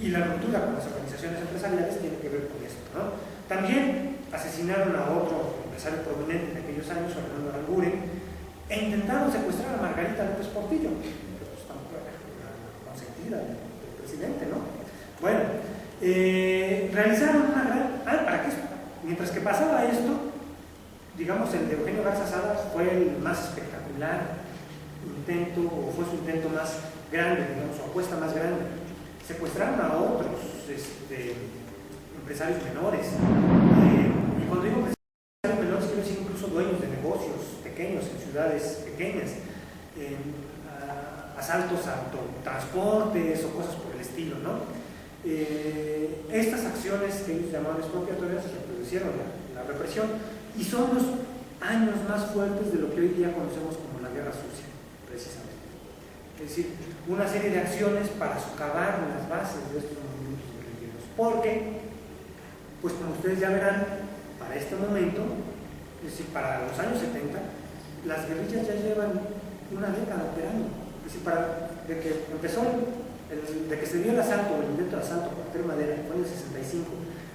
Speaker 1: Y la ruptura con las organizaciones empresariales tiene que ver con esto, ¿no? También asesinaron a otro empresario prominente en aquellos años, Fernando Aranguren, e intentaron secuestrar a Margarita López Portillo, que pues tampoco era la consentida del presidente, ¿no? Bueno, realizaron una gran... ¿para qué? Mientras que pasaba esto, digamos, el de Eugenio Garza Sada fue el más espectacular intento, o fue su intento más grande, digamos, su apuesta más grande. Secuestraron a otros empresarios menores. Y cuando digo empresarios menores, quiero decir incluso dueños de negocios pequeños en ciudades pequeñas, asaltos a autotransportes o cosas por el estilo, ¿no? Estas acciones que ellos llamaban expropiatorias reproducieron la represión y son los años más fuertes de lo que hoy día conocemos como la Guerra Sucia, precisamente. Es decir, una serie de acciones para socavar las bases de estos movimientos guerrilleros. Porque, pues como ustedes ya verán, para este momento, es decir, para los años 70, las guerrillas ya llevan una década operando. Es decir, de que empezó, de que se dio el asalto, el intento de asalto por Artero Madera, fue en el 65,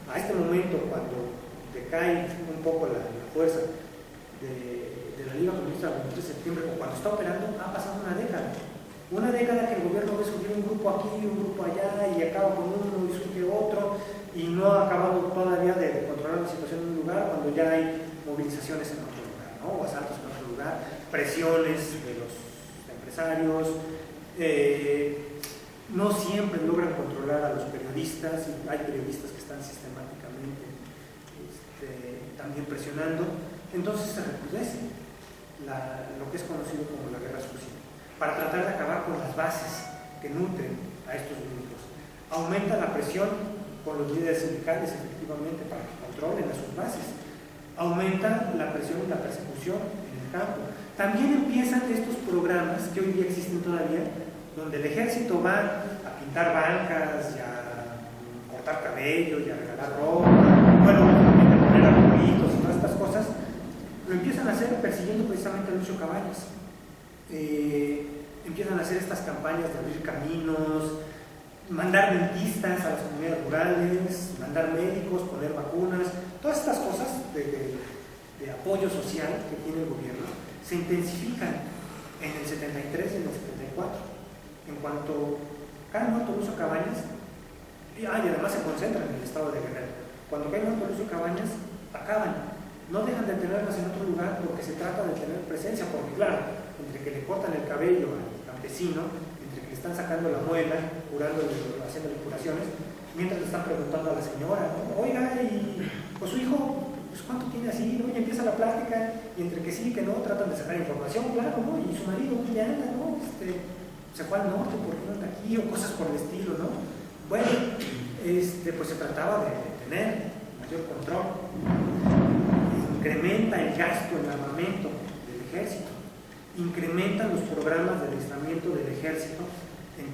Speaker 1: a este momento, cuando decae un poco la fuerza de la Liga Comunista del 23 de septiembre, o cuando está operando, ha pasado una década. Una década que el gobierno ve surgir un grupo aquí, un grupo allá, y acaba con uno y surge otro, y no ha acabado todavía de controlar la situación en un lugar cuando ya hay movilizaciones en otro lugar, ¿no? O asaltos en otro lugar, presiones de los empresarios, no siempre logran controlar a los periodistas, y hay periodistas que están sistemáticamente también presionando, entonces se recrudece lo que es conocido como la Guerra Sucia, para tratar de acabar con las bases que nutren a estos grupos. Aumenta la presión con los líderes sindicales, efectivamente, para que controlen a sus bases. Aumenta la presión y la persecución en el campo. También empiezan estos programas que hoy día existen todavía, donde el ejército va a pintar bancas, y a cortar cabello, y a regalar ropa, bueno, a poner arbolitos y todas estas cosas. Lo empiezan a hacer persiguiendo precisamente a Lucio Cabañas. Empiezan a hacer estas campañas de abrir caminos, mandar dentistas a las comunidades rurales, mandar médicos, poner vacunas, todas estas cosas de apoyo social que tiene el gobierno se intensifican en el 73 y en el 74. En cuanto cae muerto Lucio Cabañas, y además se concentran en el estado de Guerrero. Cuando cae muerto Lucio Cabañas, acaban. No dejan de tenerlas en otro lugar porque se trata de tener presencia, porque claro, entre que le cortan el cabello al campesino, entre que le están sacando la muela, haciéndole curaciones, mientras le están preguntando a la señora, ¿no? Oiga, y pues su hijo, pues ¿cuánto tiene así? ¿No? Y empieza la plática, y entre que sí y que no, tratan de sacar información, claro, ¿no? Y su marido, ¿dónde anda? ¿No? Se fue al norte, ¿por qué no anda aquí? O cosas por el estilo, ¿no? Bueno, pues se trataba de tener mayor control. Incrementa el gasto en armamento del ejército, incrementan los programas de adiestramiento del ejército en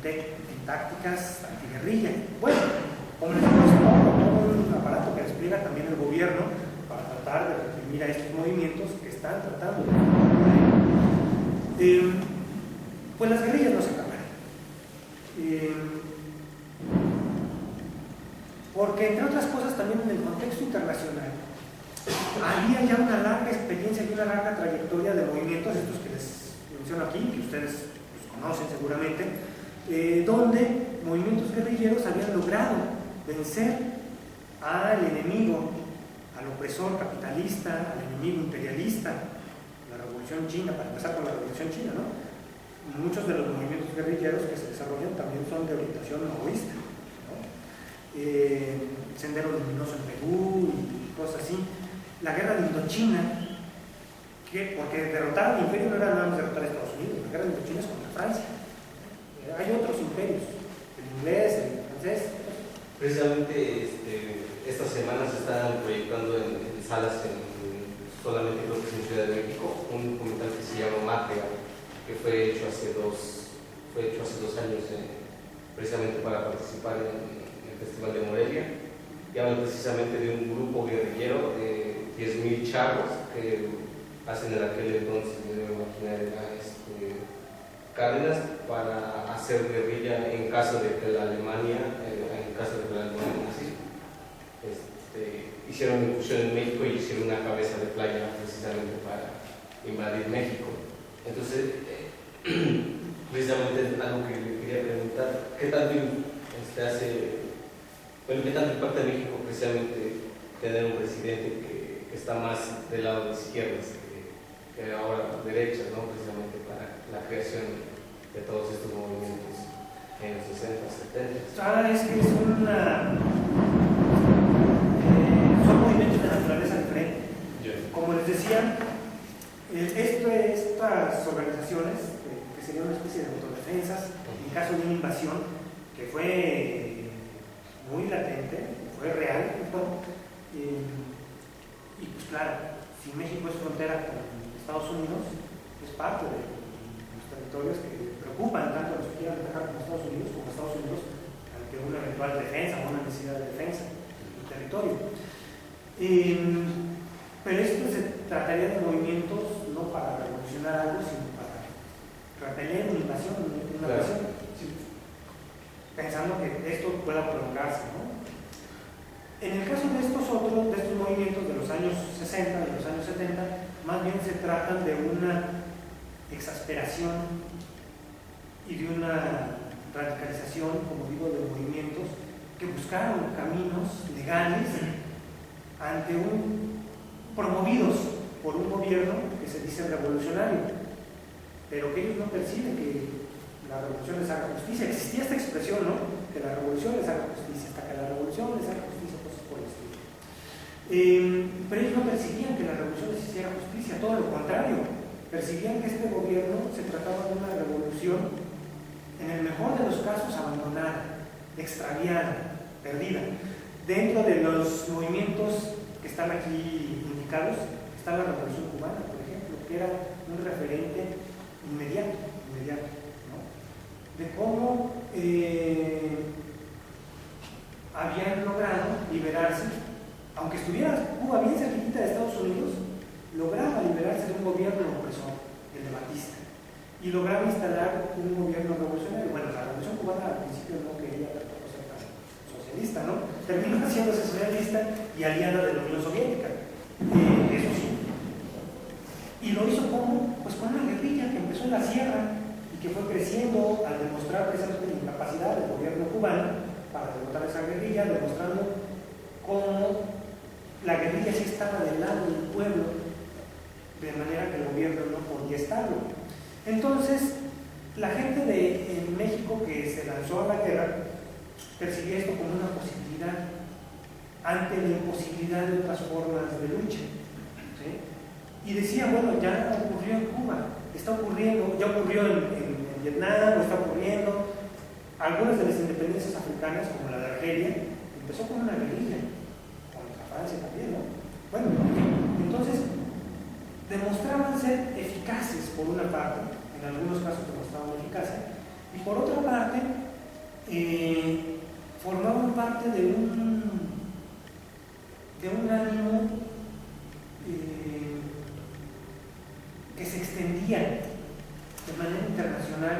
Speaker 1: tácticas antiguerrilla. Bueno, como les digo, es todo un aparato que despliega también el gobierno para tratar de reprimir a estos movimientos que están tratando de... pues las guerrillas no se acaban. Porque entre otras cosas también en el contexto internacional había ya una larga experiencia y una larga trayectoria de movimientos, estos que les menciono aquí, que ustedes pues, conocen seguramente, donde movimientos guerrilleros habían logrado vencer al enemigo, al opresor capitalista, al enemigo imperialista, la Revolución China, para empezar con la Revolución China, ¿no? Muchos de los movimientos guerrilleros que se desarrollan también son de orientación maoísta, ¿no? Sendero Luminoso en Perú y cosas así. La guerra de Indochina, porque derrotar al imperio no era nada más derrotar a Estados Unidos, la guerra de Indochina es contra Francia. Hay otros imperios, el inglés, el francés.
Speaker 4: Precisamente estas semanas se están proyectando en salas, solamente creo que es en Ciudad de México, un documental que se llama Matria, que fue hecho hace 2 años precisamente para participar en el Festival de Morelia. Y habla precisamente de un grupo guerrillero de 10,000 chavos que hacen en aquel entonces, me debo imaginar, era Cárdenas para hacer guerrilla en caso de que la Alemania, nazi, hicieron incursión en México y hicieron una cabeza de playa precisamente para invadir México. Entonces, precisamente es algo que le quería preguntar, ¿qué tanto qué tanto impacta en México precisamente tener un presidente que está más del lado de izquierdas que ahora derechas, ¿no? Precisamente para la creación de todos estos movimientos en los 60, 70?
Speaker 1: Es que son movimientos de naturaleza diferente. Como les decía, estas organizaciones, que serían una especie de autodefensas, en caso de una invasión, que fue muy latente, fue real, ¿no? Y pues claro, si México es frontera con Estados Unidos, es parte de los territorios que preocupan tanto a los que quieran atacar como Estados Unidos ante una eventual defensa o una necesidad de defensa del territorio. Pero esto se trataría de movimientos no para revolucionar algo, sino para repeler una invasión, pensando que esto pueda prolongarse, ¿no? En el caso de estos movimientos de los años 60, de los años 70, más bien se tratan de una exasperación y de una radicalización, como digo, de movimientos que buscaron caminos legales promovidos por un gobierno que se dice revolucionario, pero que ellos no perciben que la revolución les haga justicia. Existía esta expresión, ¿no? Que la revolución les haga justicia, hasta que la revolución les haga justicia, cosas por el estilo. Pero ellos no percibían que la revolución les hiciera justicia, todo lo contrario. Percibían que este gobierno se trataba de una revolución, en el mejor de los casos, abandonada, extraviada, perdida. Dentro de los movimientos que están aquí indicados está la Revolución Cubana, por ejemplo, que era un referente inmediato, ¿no? De cómo habían logrado liberarse, aunque estuviera Cuba bien cerquita de Estados Unidos, lograba liberarse de un gobierno opresor, el de Batista, y lograba instalar un gobierno revolucionario. Bueno, la Revolución Cubana al principio no quería tampoco ser tan socialista, ¿no? Terminó haciéndose socialista y aliada de la Unión Soviética, eso sí. Y lo hizo pues con una guerrilla que empezó en la sierra y que fue creciendo al demostrar precisamente la incapacidad del gobierno cubano para derrotar esa guerrilla, demostrando cómo la guerrilla sí estaba del lado del pueblo, de manera que el gobierno no podía estarlo. Entonces, la gente en México que se lanzó a la guerra percibía esto como una posibilidad ante la imposibilidad de otras formas de lucha, ¿sí? Y decía, bueno, ya ocurrió en Cuba, está ocurriendo, ya ocurrió en Vietnam, está ocurriendo. Algunas de las independencias africanas, como la de Argelia, empezó con una guerrilla, contra Francia también, ¿no? Bueno, entonces demostraban ser eficaces por una parte, en algunos casos demostraban eficacia, y por otra parte formaban parte de un ánimo que se extendía de manera internacional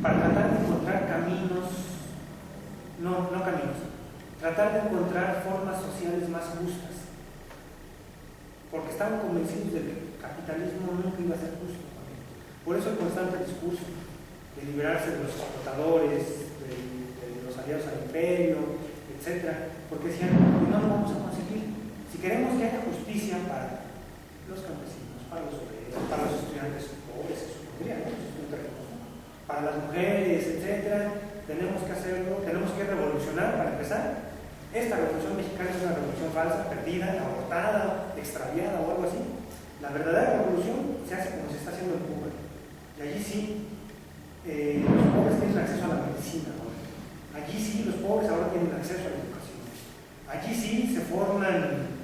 Speaker 1: para tratar de encontrar tratar de encontrar formas sociales más justas, porque estaban convencidos de que el capitalismo nunca iba a ser justo. Por eso el constante discurso de liberarse de los explotadores, de los aliados al imperio, etc. Porque decían, no lo vamos a conseguir. Si queremos que haya justicia para los campesinos, para los obreros, para los estudiantes pobres, se supondría, ¿no? Para las mujeres, etc., tenemos que hacerlo, tenemos que revolucionar para empezar. Esta revolución mexicana es una revolución falsa, perdida, abortada, extraviada o algo así. La verdadera revolución se hace como se está haciendo en Cuba. Y allí sí, los pobres tienen acceso a la medicina, ¿no? Allí sí, los pobres ahora tienen acceso a la educación. Allí sí se forman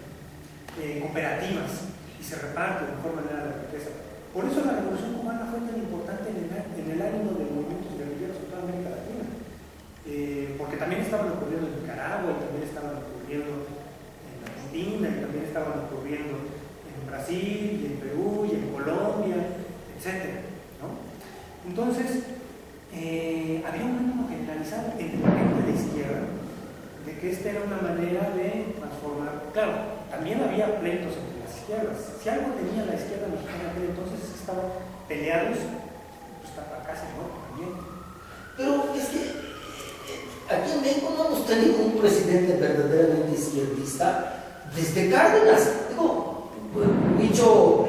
Speaker 1: cooperativas y se reparte de mejor manera la riqueza. Por eso la Revolución Cubana fue tan importante en el ánimo de movimientos guerrilleros en toda América Latina. Porque también estaban ocurriendo en Nicaragua, y también estaban ocurriendo en Argentina, y también estaban ocurriendo en Brasil, y en Perú, y en Colombia, etc., ¿no? Entonces, esta era una manera de transformar. Claro, también había pleitos entre las izquierdas. Si algo tenía la izquierda mexicana aquel entonces es que estaban peleados, pues acá se muere también.
Speaker 3: Pero es que aquí en México no hemos tenido un presidente verdaderamente izquierdista desde Cárdenas. Digo, dicho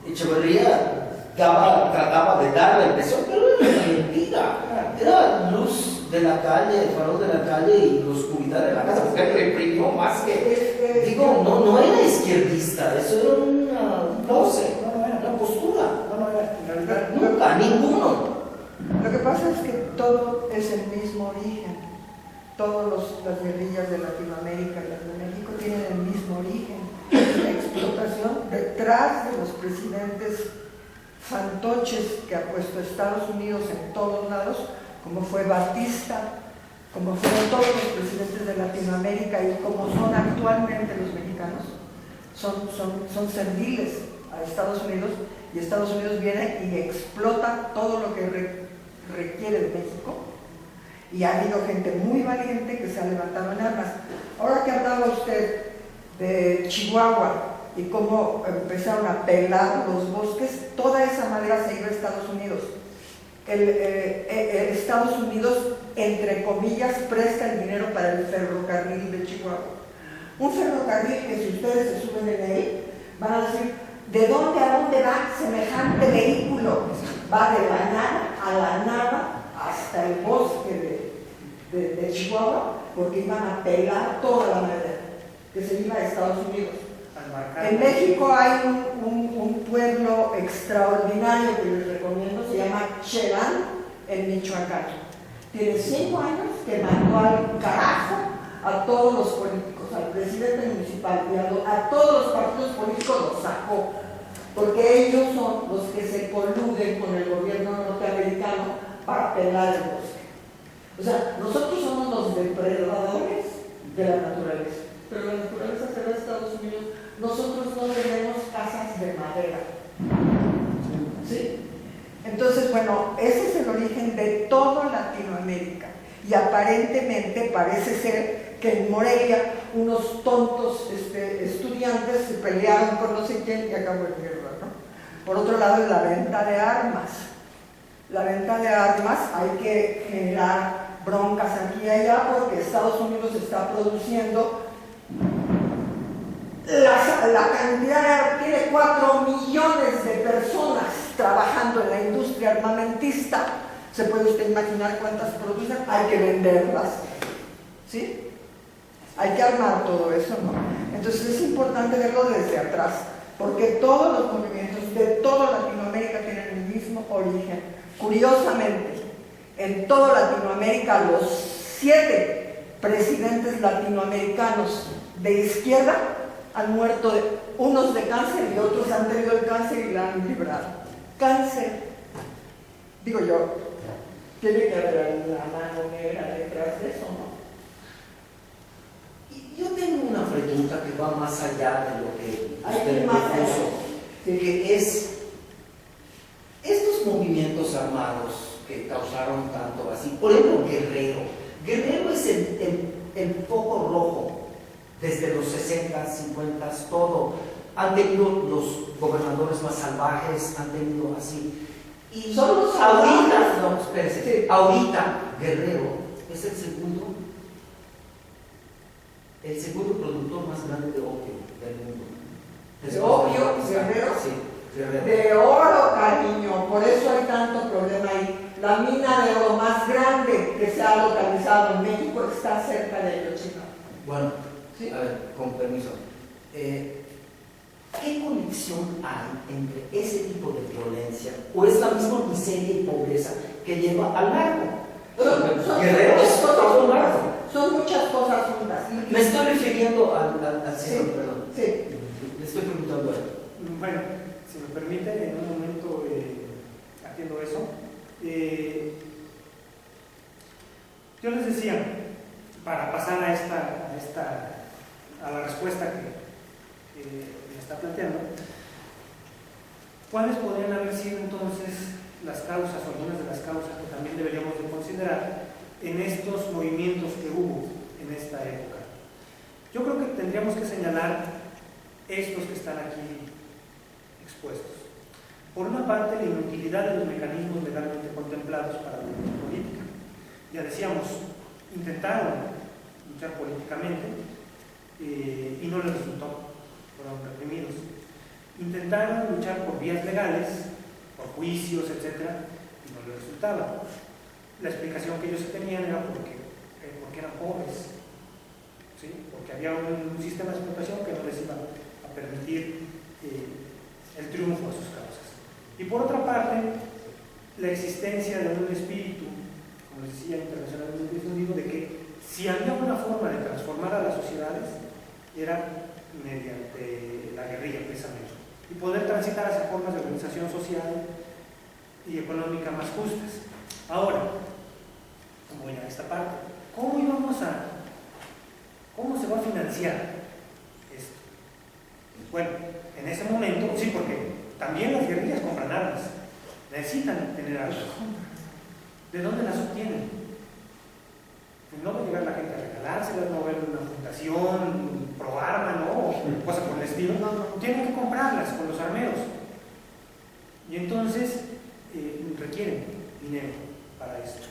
Speaker 3: Echeverría trataba de dar la impresión, pero era una mentira. Era luz de la calle, el farol de la calle y la oscuridad de la casa, porque reprimió más que. Digo, no era izquierdista, eso era una pose, una postura.
Speaker 1: No era, en realidad.
Speaker 3: Nunca, ninguno.
Speaker 5: Lo que pasa es que todo es el mismo origen. Todas las guerrillas de Latinoamérica y las de México tienen el mismo origen. La explotación detrás de los presidentes fantoches que ha puesto Estados Unidos en todos lados, como fue Batista, como fueron todos los presidentes de Latinoamérica y como son actualmente los mexicanos, son serviles a Estados Unidos, y Estados Unidos viene y explota todo lo que requiere de México, y ha habido gente muy valiente que se ha levantado en armas. Ahora que hablaba usted de Chihuahua y cómo empezaron a pelar los bosques, toda esa madera se iba a Estados Unidos. Estados Unidos, entre comillas, presta el dinero para el ferrocarril de Chihuahua. Un ferrocarril que si ustedes se suben en él, van a decir, ¿de dónde a dónde va semejante vehículo? Va de la nada a la nada hasta el bosque de Chihuahua, porque iban a pelar toda la madera que se iba a Estados Unidos. En México hay un pueblo extraordinario que les recomiendo, se llama Chelán, en Michoacán. Tiene 5 años que mandó al carajo a todos los políticos, al presidente municipal y a todos los partidos políticos los sacó, porque ellos son los que se coluden con el gobierno norteamericano para pelar el bosque. O sea, nosotros somos los depredadores de la naturaleza, pero la naturaleza se va a Estados Unidos. Nosotros no tenemos casas de madera. ¿Sí? Entonces, bueno, ese es el origen de toda Latinoamérica. Y aparentemente parece ser que en Morelia unos tontos estudiantes se pelearon con no sé quién y acabó en guerra, ¿no? Por otro lado, la venta de armas. La venta de armas hay que generar broncas aquí y allá porque Estados Unidos está produciendo la cantidad, tiene 4 millones de personas trabajando en la industria armamentista. Se puede usted imaginar cuántas producen, hay que venderlas, ¿sí? Hay que armar todo eso, ¿no? Entonces es importante verlo desde atrás, porque todos los movimientos de toda Latinoamérica tienen el mismo origen. Curiosamente, en toda Latinoamérica los 7 presidentes latinoamericanos de izquierda han muerto, unos de cáncer y otros han tenido el cáncer y la han librado. Cáncer, digo yo, tiene que haber una mano negra detrás de eso, ¿no?
Speaker 3: Y yo tengo una pregunta que va más allá de lo que usted
Speaker 5: más
Speaker 3: propuso,
Speaker 5: allá.
Speaker 3: que es estos movimientos armados que causaron tanto así. Por ejemplo, Guerrero es el foco rojo. Desde los 60, 50, todo. Han tenido los gobernadores más salvajes, han tenido así. Y
Speaker 5: son los
Speaker 3: ahorita, no, espérense, sí. Ahorita Guerrero es el segundo productor más grande de opio del mundo.
Speaker 5: ¿De opio? ¿Guerrero?
Speaker 3: Sí, Guerrero.
Speaker 5: De oro, cariño, por eso hay tanto problema ahí. La mina de oro más grande que se ha localizado en México está cerca de Yochina.
Speaker 3: Bueno,
Speaker 5: ¿sí?
Speaker 3: A ver, con permiso. ¿Qué conexión hay entre ese tipo de violencia o es la misma miseria y pobreza que lleva al narco? Guerrero es todo un narco.
Speaker 5: Son muchas cosas juntas.
Speaker 3: Me estoy refiriendo al sistema,
Speaker 5: sí,
Speaker 3: perdón.
Speaker 5: Sí.
Speaker 3: Le estoy preguntando a él.
Speaker 1: Bueno, si me permite, en un momento atiendo eso. Yo les decía, para pasar a la respuesta que me está planteando, ¿cuáles podrían haber sido entonces las causas o algunas de las causas que también deberíamos de considerar en estos movimientos que hubo en esta época. Yo creo que tendríamos que señalar estos que están aquí expuestos. Por una parte, la inutilidad de los mecanismos legalmente contemplados para la política. Ya decíamos, intentaron luchar políticamente y no les resultó, fueron reprimidos. Intentaron luchar por vías legales, por juicios, etc., y no les resultaba. La explicación que ellos tenían era porque eran pobres, ¿sí? Porque había un sistema de explotación que no les iba a permitir el triunfo a sus causas. Y por otra parte, la existencia de un espíritu, como les decía, internacionalmente difundido, de que si había una forma de transformar a las sociedades, era mediante la guerrilla precisamente, y poder transitar hacia formas de organización social y económica más justas. Ahora, voy a esta parte, ¿cómo se va a financiar esto? Bueno, en ese momento, sí, porque también las guerrillas compran armas, necesitan tener armas. ¿De dónde las obtienen? Pues no va a llegar la gente a regalárselas, no va a haber una fundación, pro arma, no, cosas por el estilo, no, tienen que comprarlas con los armeros. Y entonces requieren dinero para esto.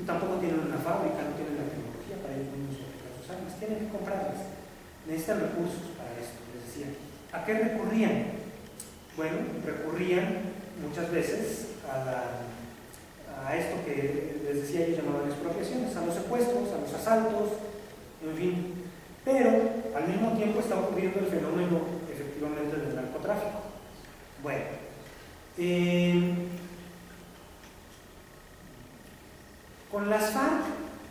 Speaker 1: Tampoco tienen una fábrica, no tienen la tecnología para ellos mismos fabricar sus armas, tienen que comprarlas. Necesitan recursos para esto, les decía. ¿A qué recurrían? Bueno, recurrían muchas veces a esto que les decía, ellos llamaban expropiaciones, a los secuestros, a los asaltos, en fin. Pero al mismo tiempo está ocurriendo el fenómeno efectivamente del narcotráfico. Bueno, con las FARC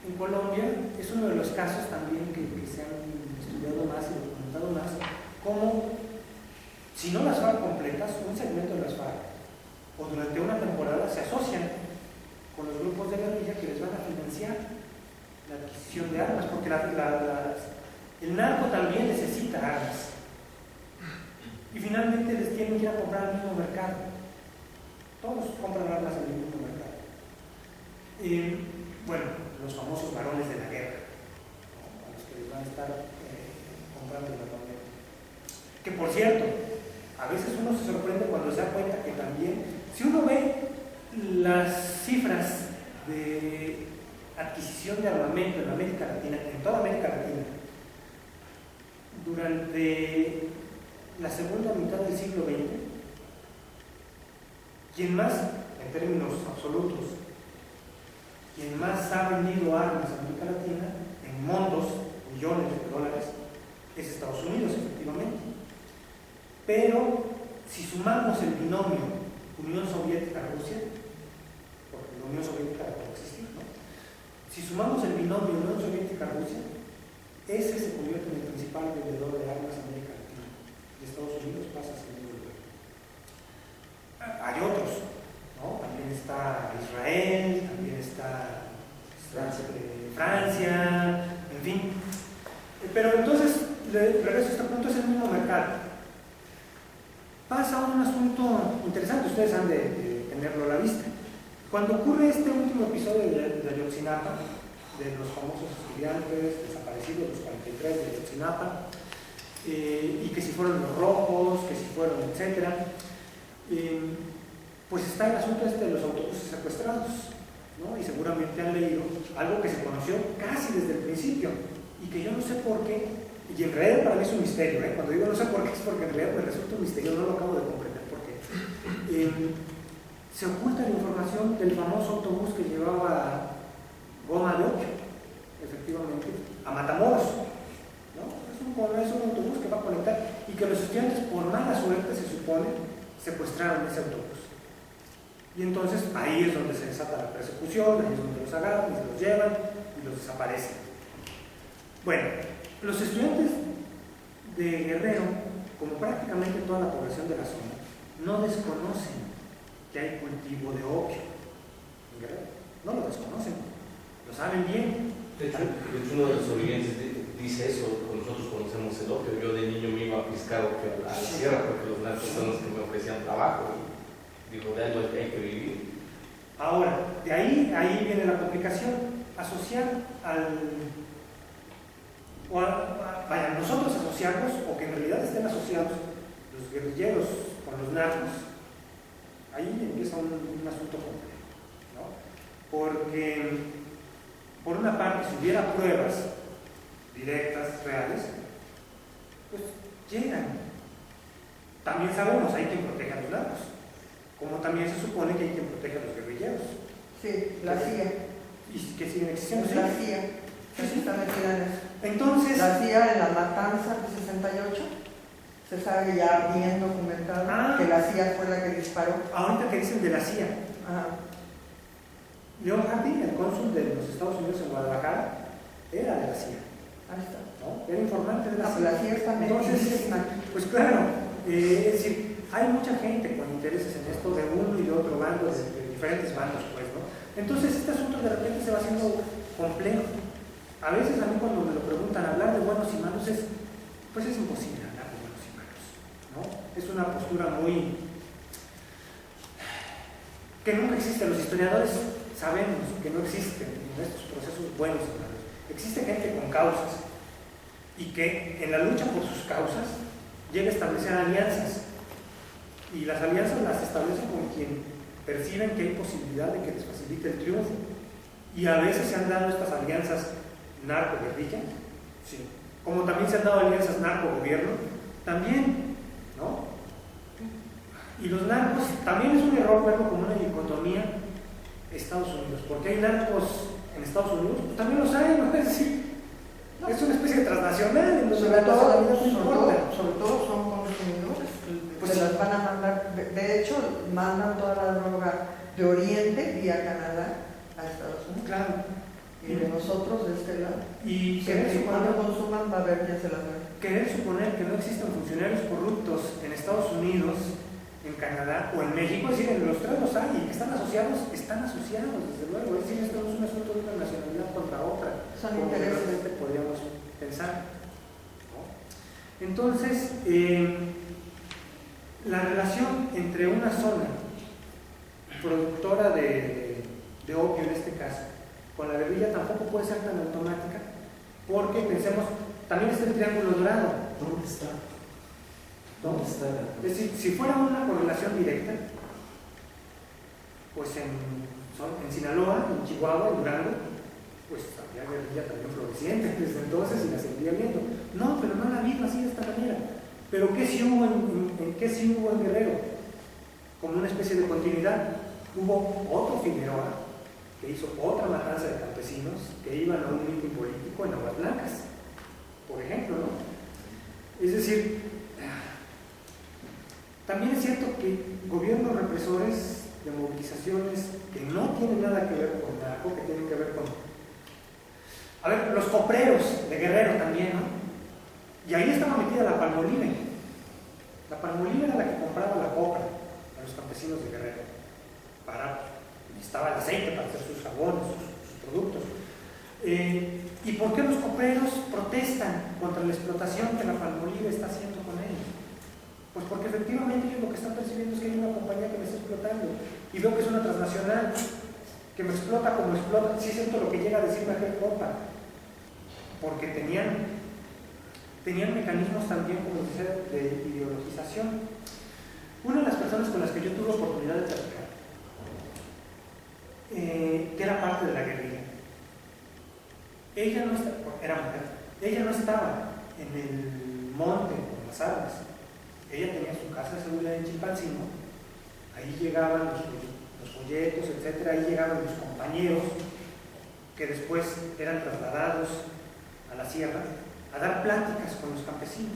Speaker 1: en Colombia es uno de los casos también que se han estudiado más y documentado más, como si no las FARC completas, un segmento de las FARC, o durante una temporada se asocian con los grupos de guerrilla que les van a financiar la adquisición de armas, porque el narco también necesita armas. Y finalmente les tienen que ir a comprar al mismo mercado. Todos compran armas en el mismo mercado. Bueno, los famosos varones de la guerra, ¿no? A los que les van a estar comprando el armamento. Que por cierto, a veces uno se sorprende cuando se da cuenta que también, si uno ve las cifras de adquisición de armamento en América Latina, en toda América Latina, durante la segunda mitad del siglo XX, quien más, en términos absolutos, quien más ha vendido armas a América Latina, en montos, millones de dólares, es Estados Unidos, efectivamente. Pero si sumamos el binomio Unión Soviética-Rusia, porque la Unión Soviética dejó de existir, ¿no? Si sumamos el binomio Unión Soviética-Rusia, ese se convierte en el principal vendedor de armas en América Latina. Y Estados Unidos pasa a ser el número. Hay otros, ¿no? También está Israel, también está Francia, en fin. Pero entonces, regreso a este punto, es el mismo mercado. Pasa un asunto interesante, ustedes han de tenerlo a la vista. Cuando ocurre este último episodio de Ayotzinapa, de los famosos estudiantes desaparecidos, los 43 de Ayotzinapa, y que si fueron los rojos, que si fueron, etcétera, pues está el asunto de los autobuses secuestrados, ¿no? Y seguramente han leído algo que se conoció casi desde el principio, y que yo no sé por qué, y en realidad para mí es un misterio, ¿eh? Cuando digo no sé por qué es porque en realidad me resulta un misterio, no lo acabo de comprender por qué. Se oculta la información del famoso autobús que llevaba goma de opio, efectivamente, a Matamoros, ¿no? Es un autobús que va a conectar, y que los estudiantes, por mala suerte se supone, secuestraron ese autobús. Y entonces ahí es donde se desata la persecución, ahí es donde los agarran y se los llevan y los desaparecen. Bueno, los estudiantes de Guerrero, como prácticamente toda la población de la zona, no desconocen que hay cultivo de opio en Guerrero. No lo desconocen, lo saben bien.
Speaker 4: De hecho uno de los sobrevivientes dice eso: nosotros conocemos el opio. Yo de niño me iba a piscar opio a la sierra porque los narcos son los que me ofrecían trabajo. Y digo, de algo hay que vivir.
Speaker 1: Ahora, de ahí viene la complicación. asociar vaya, nosotros asociarnos, o que en realidad estén asociados los guerrilleros con los narcos, ahí empieza un asunto complejo, ¿no? Porque, por una parte, si hubiera pruebas directas, reales, pues llegan. También sabemos, hay quien protege a los narcos, como también se supone que hay quien protege a los guerrilleros.
Speaker 5: Sí, la CIA.
Speaker 1: Y que siguen existiendo.
Speaker 5: La CIA. Sí, está metida en eso.
Speaker 1: Entonces,
Speaker 5: La CIA en la matanza de 68, se sabe ya bien documentado que la CIA fue la que disparó.
Speaker 1: ahorita que dicen de la CIA, Leon Hardy, el cónsul de los Estados Unidos en Guadalajara, era de la CIA.
Speaker 5: Ahí está.
Speaker 1: ¿No? Era informante de la CIA.
Speaker 5: La CIA está metidísima aquí.
Speaker 1: Pues claro, es decir, hay mucha gente con intereses en esto de uno y de otro bando, de diferentes bandos, pues, ¿no? Entonces este asunto de repente se va haciendo complejo. A veces a mí cuando me lo preguntan, hablar de buenos y malos pues es imposible hablar de buenos y malos, ¿no? Es una postura muy que nunca existe. Los historiadores sabemos que no existen en estos procesos buenos y malos. Existe gente con causas y que en la lucha por sus causas llega a establecer alianzas, y las alianzas las establecen con quien perciben que hay posibilidad de que les facilite el triunfo, y a veces se han dado estas alianzas narco-guerrilla, sí, como también se han dado alianzas narco-gobierno, también, ¿no? Y los narcos, también es un error verlo como una dicotomía Estados Unidos, porque hay narcos en Estados Unidos, pues también los hay, ¿no? Es decir, es una especie de transnacional en donde
Speaker 5: Sobre todo
Speaker 1: son
Speaker 5: consumidores.
Speaker 1: Pues
Speaker 5: se las van a mandar, de hecho, mandan toda la droga de Oriente vía Canadá a Estados Unidos.
Speaker 1: Claro.
Speaker 5: Y de nosotros de este lado.
Speaker 1: Y
Speaker 5: Siempre y cuando consuman va a haber quien se las vea.
Speaker 1: querer suponer que no existen funcionarios corruptos en Estados Unidos, en Canadá o en México, es decir, en los tres los hay, y que están asociados, desde luego. Es decir, esto no es un asunto de una nacionalidad contra otra,
Speaker 5: Son
Speaker 1: como
Speaker 5: intereses.
Speaker 1: realmente podríamos pensar, ¿no? Entonces, la relación entre una zona productora de opio en este caso con la guerrilla tampoco puede ser tan automática, porque pensemos, también está el Triángulo Dorado.
Speaker 3: ¿Dónde está?
Speaker 1: ¿No?
Speaker 3: ¿Dónde está?
Speaker 1: Es decir, si fuera una correlación directa, pues en Sinaloa, en Chihuahua, en Durango, pues había guerrilla también floreciente desde entonces y la seguiría viendo. No, pero no la ha habido así de esta manera. Pero ¿qué sí hubo qué sí hubo en Guerrero? Como una especie de continuidad. Hubo otro Figueroa que hizo otra matanza de campesinos que iban a un mitin político en Aguas Blancas, por ejemplo, ¿no? Es decir, también es cierto que gobiernos represores de movilizaciones que no tienen nada que ver con narco, que tienen que ver con... A ver, los copreros de Guerrero también, ¿no? Y ahí estaba metida la Palmolive. La Palmolive era la que compraba la coca a los campesinos de Guerrero. Necesitaba el aceite para hacer sus jabones, sus productos. ¿Y por qué los copreros protestan contra la explotación que la Palmolive está haciendo con ellos? Pues porque efectivamente ellos lo que están percibiendo es que hay una compañía que me está explotando. Y veo que es una transnacional que me explota como explota. Sí es cierto lo que llega a decirme aquel compa, porque tenían mecanismos también, como decía, de ideologización. Una de las personas con las que yo tuve oportunidad de platicar, que era parte de la guerrilla, ella no estaba, era mujer, ella no estaba en el monte con las armas, ella tenía su casa de seguridad en Chilpancingo, ahí llegaban los folletos, etcétera, ahí llegaban los compañeros que después eran trasladados a la sierra a dar pláticas con los campesinos.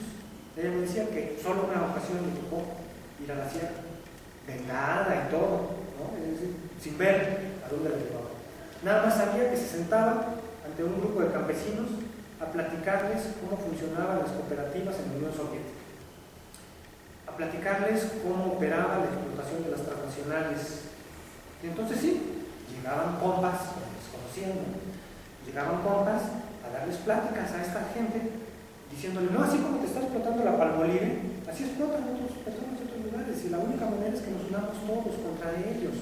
Speaker 1: Ella me decía que solo una ocasión le tocó ir a la sierra, vendada y todo, ¿no? Es decir, sin ver a dónde la llevaba. Nada más sabía que se sentaba ante un grupo de campesinos a platicarles cómo funcionaban las cooperativas en la Unión Soviética, a platicarles cómo operaba la explotación de las transnacionales. Y entonces sí, llegaban compas, les conocían, ¿no? Llegaban compas a darles pláticas a esta gente, diciéndole, no, así como te está explotando la Palmolive, así explotan otras personas de otros lugares, y la única manera es que nos unamos todos contra ellos.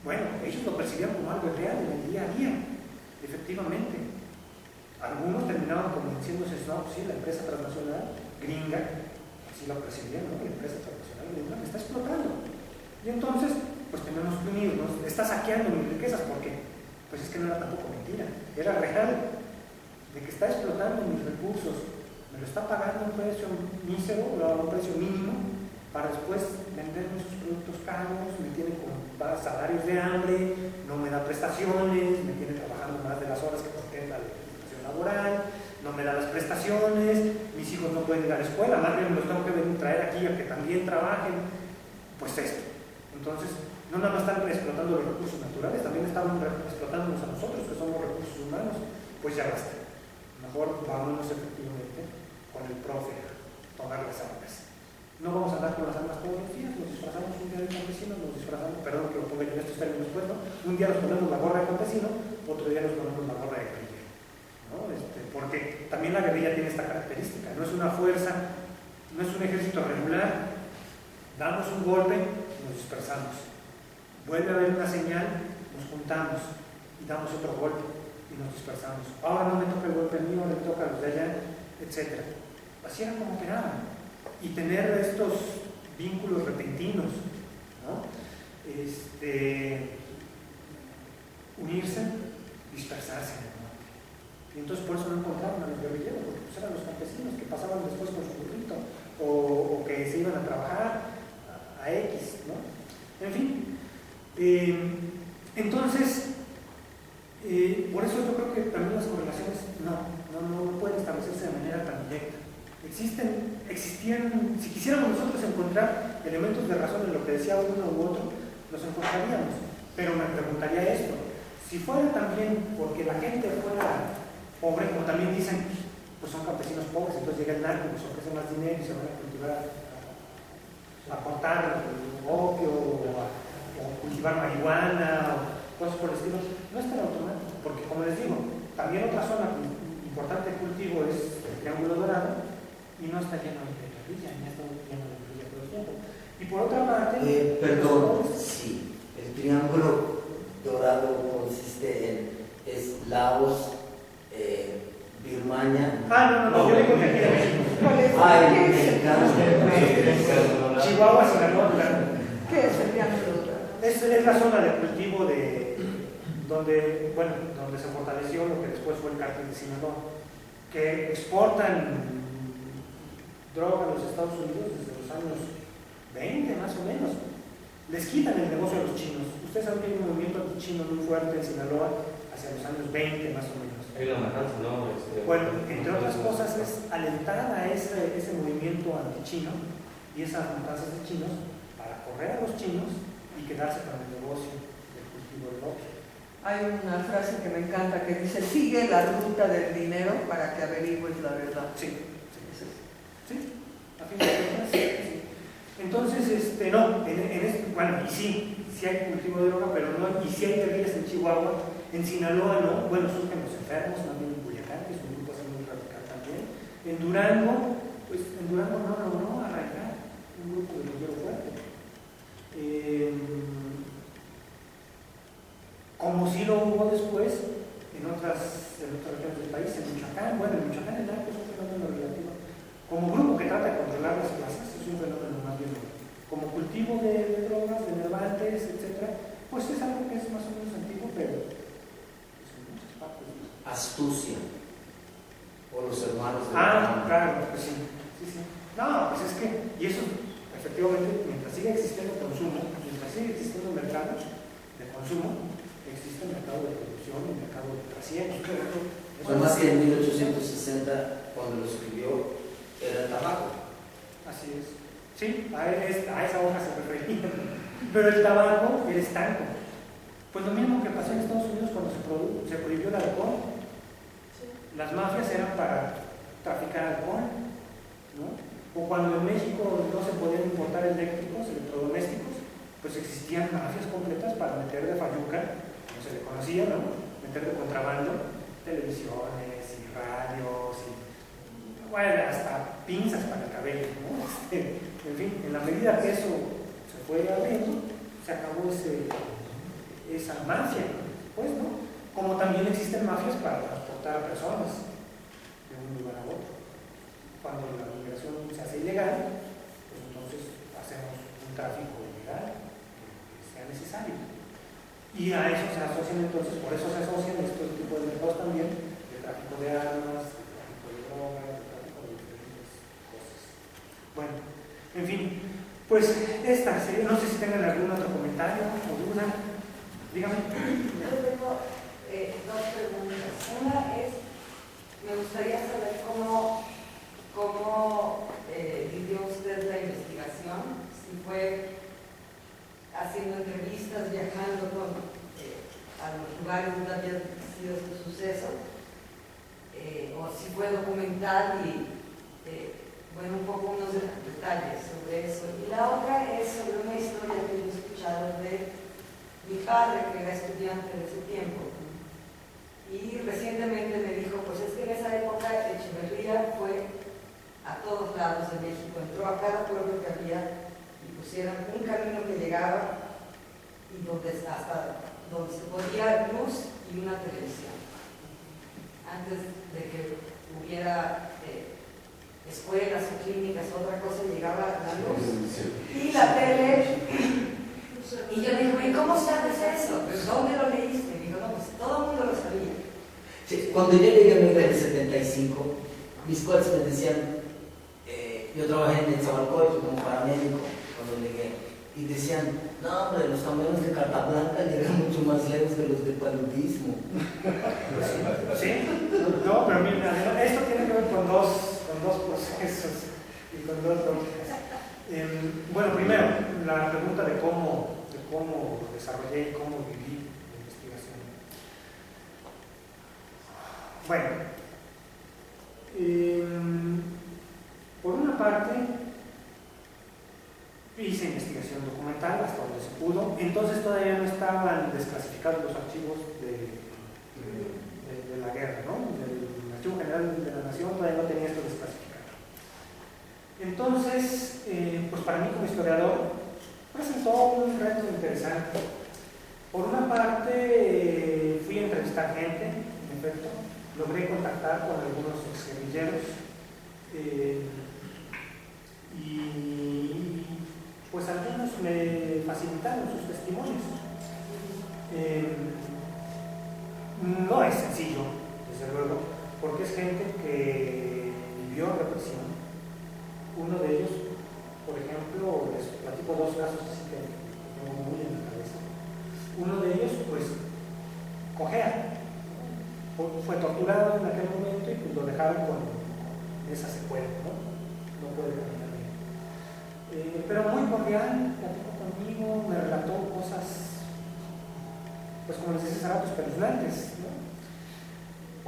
Speaker 1: Bueno, ellos lo percibían como algo real en el día a día, efectivamente. Algunos terminaban convenciéndose, no, pues sí, la empresa transnacional gringa, así lo percibían, ¿no? La empresa transnacional gringa me está explotando. Y entonces, pues tenemos que unirnos, está saqueando mis riquezas, porque, pues es que no era tampoco mentira, era real, de que está explotando mis recursos, me lo está pagando a un precio mísero, a un precio mínimo, para después venderme sus productos caros, me tiene con salarios de hambre, no me da prestaciones, me tiene trabajando más de las horas que contempla la legislación laboral, no me da las prestaciones, mis hijos no pueden ir a la escuela, más bien los tengo que venir a traer aquí a que también trabajen, pues esto. Entonces, no nada más están explotando los recursos naturales, también están explotándonos a nosotros, que somos recursos humanos, pues ya basta. Mejor vámonos efectivamente con el profe a tomar las armas. No vamos a andar con las armas todos los días, nos disfrazamos un día de campesino, nos disfrazamos, perdón que lo ponga yo en estos términos, pues, ¿no? Un día nos ponemos la gorra de campesino, otro día nos ponemos la gorra de guerrilla, ¿no? Porque también la guerrilla tiene esta característica, no es una fuerza, no es un ejército regular, damos un golpe, nos dispersamos, vuelve a haber una señal, nos juntamos y damos otro golpe y nos dispersamos. Ahora no me toca el golpe mío, le toca a los de allá, etc. Así era como operaban. Y tener estos vínculos repentinos, ¿no? Unirse, dispersarse en el norte. Y entonces por eso no encontraron a los guerrilleros, porque pues eran los campesinos que pasaban después con su burrito o que se iban a trabajar a X, ¿no? En fin, entonces, por eso yo creo que también las correlaciones no pueden establecerse de manera tan directa. Existían, si quisiéramos nosotros encontrar elementos de razón en lo que decía uno u otro, los encontraríamos. Pero me preguntaría esto, si fuera también porque la gente fuera pobre, como también dicen, pues son campesinos pobres, entonces llega el narco, les ofrece más dinero y se van a cultivar, a cortar opio, o cultivar marihuana, o cosas por el estilo, no es tan automático, porque como les digo, también otra zona importante de cultivo es el Triángulo Dorado, y no está lleno de guerrilla, ni está lleno de guerrilla todo el tiempo. Y por otra parte...
Speaker 3: perdón, sí, el Triángulo Dorado consiste es Laos, Birmania...
Speaker 1: No, yo digo que aquí de México.
Speaker 3: El mexicano.
Speaker 1: Chihuahua, Sinaloa, claro.
Speaker 5: ¿Qué es el Triángulo Dorado?
Speaker 1: Es la zona de cultivo donde se fortaleció lo que después fue el cártel de Sinaloa, que exportan droga a los Estados Unidos desde los años 20 más o menos. Les quitan el negocio a los chinos. Ustedes saben que hay un movimiento chino muy fuerte en Sinaloa hacia los años 20 más o menos.
Speaker 4: Hay una matanza, ¿no?
Speaker 1: Bueno, entre otras cosas es alentar a ese movimiento antichino y esas matanzas de chinos para correr a los chinos y quedarse con el negocio del cultivo del opio.
Speaker 5: Hay una frase que me encanta que dice: sigue la ruta del dinero para que averigües la verdad.
Speaker 1: Sí, a fin de cuentas, sí. Entonces, bueno, y sí hay cultivo de droga, pero no, y sí hay guerrillas en Chihuahua, en Sinaloa no, bueno, surgen los enfermos, también en Culiacán, que es un grupo así muy radical también. En Durango no logró arrancar un grupo de guerrillero fuerte. Como sí lo hubo después en otras regiones del país, en Michoacán. Bueno, en Michoacán el narco es un fenómeno relativo. Como grupo que trata de controlar las plazas, es un fenómeno más bien. Como cultivo de drogas, de nervantes, etc., pues es algo que es más o menos antiguo, pero pues en muchas partes.
Speaker 3: Astucia. O los hermanos de
Speaker 1: claro, pues sí. No, pues es que, y eso, efectivamente, mientras siga existiendo consumo, mientras siga existiendo mercados de consumo, existe el mercado de producción y el mercado de trasiego.
Speaker 3: Además que en 1860, cuando lo escribió, era el tabaco.
Speaker 1: Así es. Sí, a esa hoja se refería. Pero el tabaco era estanco. Pues lo mismo que pasó en Estados Unidos cuando se prohibió el alcohol. Las mafias eran para traficar alcohol, ¿no? O cuando en México no se podían importar eléctricos, electrodomésticos, pues existían mafias completas para meter de fayuca, como se le conocía, ¿no? Meter de contrabando televisiones y radios y bueno, hasta pinzas para el cabello, ¿no? En fin, en la medida que eso se fue abriendo, se acabó ese esa mafia, pues, ¿no? Como también existen mafias para transportar a personas de un lugar a otro. Cuando la migración se hace ilegal, pues entonces hacemos un tráfico ilegal que sea necesario. Y a eso se asocian entonces, por eso se asocian estos tipos de mercados también, de tráfico de armas, de tráfico de drogas, de tráfico de diferentes cosas. Bueno, en fin, pues esta serie, no sé si tengan algún otro comentario o duda. Dígame.
Speaker 6: Yo tengo dos preguntas. Una es, me gustaría saber cómo vivió usted la investigación, si fue haciendo entrevistas, viajando a los lugares donde había sido este suceso, o si fue documental y, bueno, un poco unos detalles sobre eso. Y la otra es sobre una historia que yo he escuchado de mi padre, que era estudiante de ese tiempo. Y recientemente me dijo, pues es que en esa época Echeverría fue a todos lados de México, entró a cada pueblo que había y pusieron un camino que llegaba y hasta donde se podía luz y una televisión. Antes de que hubiera escuelas o clínicas, otra cosa, llegaba la luz y la tele. Y yo le digo, ¿y cómo sabes eso? ¿Pero dónde lo leíste? Y digo, no, pues todo el mundo lo sabía.
Speaker 3: Sí, cuando yo llegué a México en el 75, mis cuates me decían, yo trabajé en el Zabalcoy como paramédico cuando llegué, y decían, no hombre, los camiones de carta blanca llegan mucho más lejos que los de paludismo.
Speaker 1: Sí, no, pero mira, esto tiene que ver con dos procesos y con dos lógicas. Bueno, primero, la pregunta de cómo desarrollé y cómo viví la investigación. Bueno, por una parte, hice investigación documental hasta donde se pudo, entonces todavía no estaban desclasificados los archivos de la guerra, ¿no? El Archivo General de la Nación todavía no tenía esto desclasificado. Entonces, pues para mí como historiador, presentó un reto interesante. Por una parte, fui a entrevistar gente, en efecto, logré contactar con algunos exguerrilleros y pues algunos me facilitaron sus testimonios. No es sencillo, desde luego, porque es gente que vivió represión. Uno de ellos, por ejemplo, les platico dos casos así que tengo muy en la cabeza. Uno de ellos, pues, cojea. Fue torturado en aquel momento y pues lo dejaron con esa secuela, ¿no? No puede caminar bien. Pero muy cordial, platicó conmigo, me relató cosas, pues como les decía hace rato, espeluznantes, ¿no?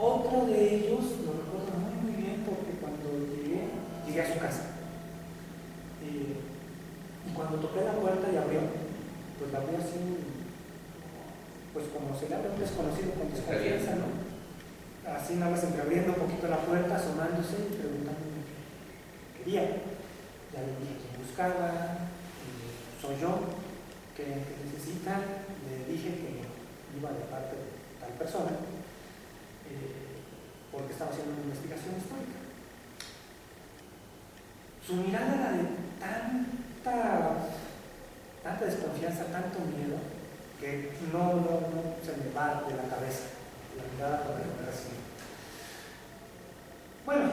Speaker 1: Otro de ellos, lo recuerdo muy bien porque cuando llegué a su casa. Y cuando toqué la puerta y abrió, pues la abrió así, pues como se le abre a un desconocido con desconfianza, ¿no? Así nada más entreabriendo un poquito la puerta, asomándose y preguntándome qué quería. Ya le dije quién buscaba, soy yo, que necesita. Le dije que iba de parte de tal persona, porque estaba haciendo una investigación histórica. Su mirada era de tanta desconfianza, tanto miedo, que no se me va de la cabeza. La mirada para así. Bueno,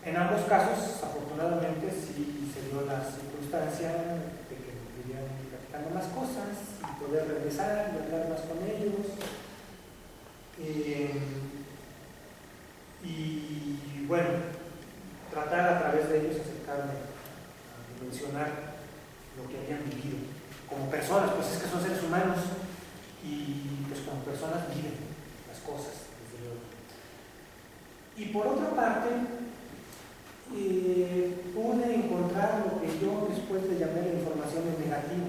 Speaker 1: en ambos casos, afortunadamente, sí se dio la circunstancia de que me pudieran platicando más cosas y poder regresar y hablar más con ellos. Y bueno, tratar a través de ellos acercarme a mencionar lo que habían vivido como personas, pues es que son seres humanos y pues como personas viven las cosas, desde luego. Y por otra parte, pude encontrar lo que yo después le llamé la información en negativo.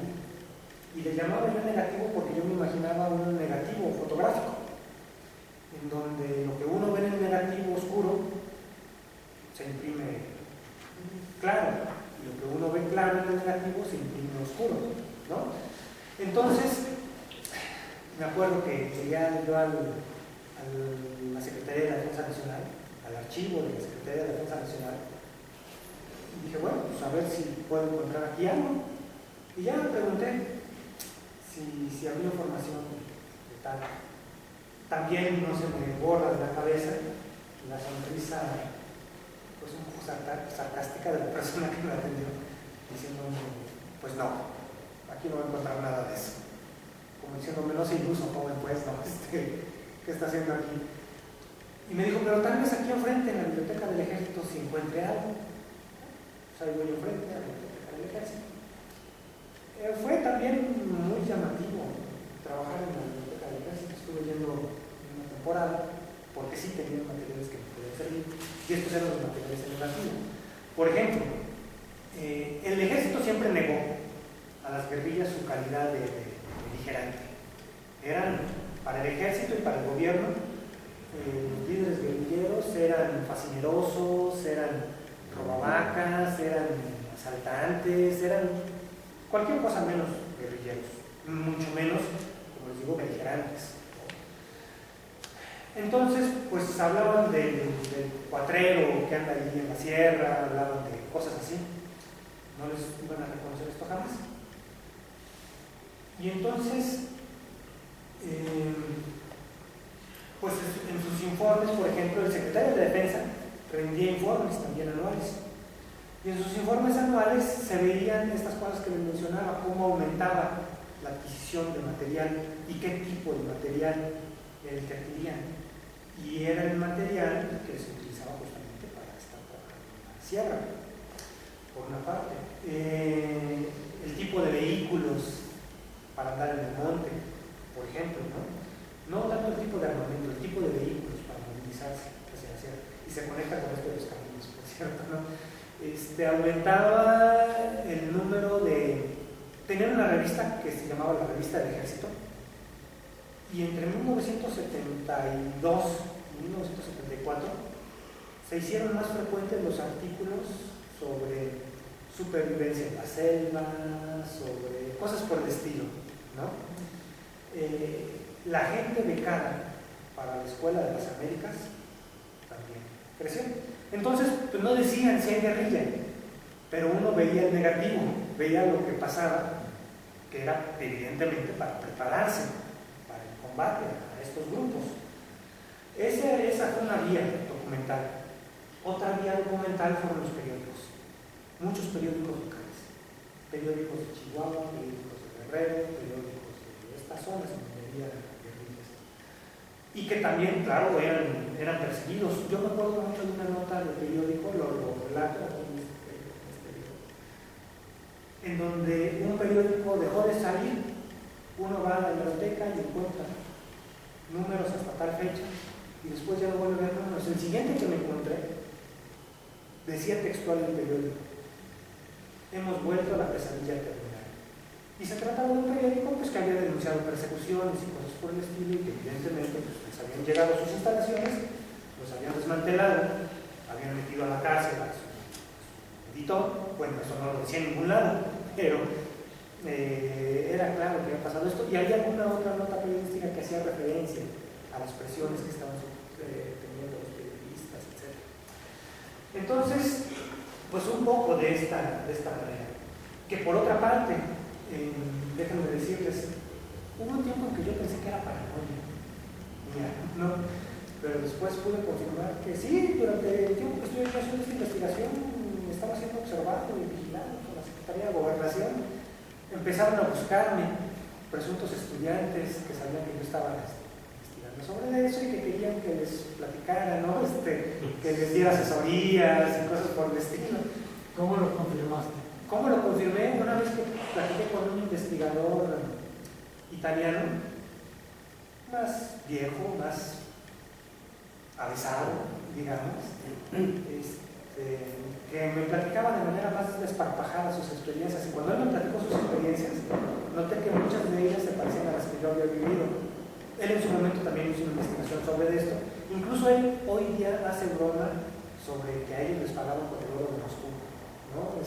Speaker 1: Y le llamaba yo negativo porque yo me imaginaba un negativo fotográfico, en donde lo que uno ve en el negativo oscuro se imprime claro, y lo que uno ve claro en el negativo se imprime oscuro, ¿no? Entonces, me acuerdo que llegué yo a la Secretaría de la Defensa Nacional, al archivo de la Secretaría de la Defensa Nacional, y dije, bueno, pues a ver si puedo encontrar aquí algo. Y ya me pregunté si había información de tal. También no se me borra de la cabeza la sonrisa, pues un poco sarcástica de la persona que me atendió, diciendo, pues no, aquí no voy a encontrar nada de eso. Como diciéndome, no se iluso, joven, pues, no, ¿qué está haciendo aquí? Y me dijo, pero tal vez aquí enfrente, en la biblioteca del Ejército, si encuentre algo. Pues ahí voy enfrente a la biblioteca del Ejército. Fue también muy llamativo trabajar en la biblioteca del Ejército. Estuve yendo una temporada, porque sí tenían materiales que me podían servir, y estos eran los materiales educativos. Por ejemplo, el Ejército siempre negó a las guerrillas su calidad de beligerante. Eran, para el Ejército y para el gobierno, los líderes guerrilleros eran fascinerosos, eran robavacas, eran asaltantes, eran cualquier cosa menos guerrilleros, mucho menos, como les digo, beligerantes. Entonces, pues hablaban del cuatrero que anda ahí en la sierra, hablaban de cosas así. No les iban a reconocer esto jamás. Y entonces, pues en sus informes, por ejemplo, el secretario de Defensa rendía informes también anuales. Y en sus informes anuales se veían estas cosas que les mencionaba, cómo aumentaba la adquisición de material y qué tipo de material era el que adquirían. Y era el material que se utilizaba justamente para estar trabajando en la sierra, por una parte. El tipo de vehículos para andar en el monte, por ejemplo, no tanto el tipo de armamento, el tipo de vehículos para movilizarse hacia la sierra. Y se conecta con esto de los caminos, por cierto, ¿no? Aumentaba el número de... Tenían una revista que se llamaba la Revista del Ejército, y entre 1972 y 1974 se hicieron más frecuentes los artículos sobre supervivencia en la selva, sobre cosas por el estilo, ¿no? La gente becada para la Escuela de las Américas también creció. Entonces, pues no decían si hay guerrilla, pero uno veía el negativo, veía lo que pasaba, que era evidentemente para prepararse para el combate a estos grupos. Esa fue una vía documental. Otra vía documental fueron los periódicos. Muchos periódicos locales. Periódicos de Chihuahua, periódicos de Guerrero, periódicos de estas zonas en donde había guerrillas. Y que también, claro, eran perseguidos. Yo me acuerdo mucho de una nota del periódico, lo relato aquí en este video, en donde un periódico dejó de salir. Uno va a la biblioteca y encuentra números hasta tal fecha, y después ya no vuelve a ver números. El siguiente que me encontré decía textual en el periódico: hemos vuelto a la pesadilla terminal. Y se trataba de un periódico pues, que había denunciado persecuciones y cosas por el estilo, y que evidentemente pues, les habían llegado a sus instalaciones, los habían desmantelado, habían metido a la cárcel a su editor. Bueno, eso no lo decía en ningún lado, pero era claro que había pasado esto, y había alguna otra nota periodística que hacía referencia a las presiones que estaban teniendo los periodistas, etc. Entonces, pues un poco de esta manera. Que por otra parte, déjenme decirles, hubo un tiempo en que yo pensé que era paranoia, ¿no? Pero después pude confirmar que sí, durante el tiempo que estuve haciendo esta investigación estaba siendo observado y vigilado por la Secretaría de Gobernación. Empezaron a buscarme presuntos estudiantes que sabían que yo estaba investigando sobre eso y que querían que les platicara, ¿no? Que les diera asesorías y cosas por el estilo.
Speaker 2: ¿Cómo lo confirmaste?
Speaker 1: ¿Cómo lo confirmé? Una vez que platiqué con un investigador italiano, más viejo, más avisado, digamos, que me platicaba de manera más desparpajada sus experiencias. Y cuando él me platicó sus experiencias, noté que muchas de ellas se parecían a las que yo había vivido. Él en su momento también hizo una investigación sobre esto. Incluso él hoy día hace broma sobre que a ellos les pagaban con el oro de Moscú, ¿no?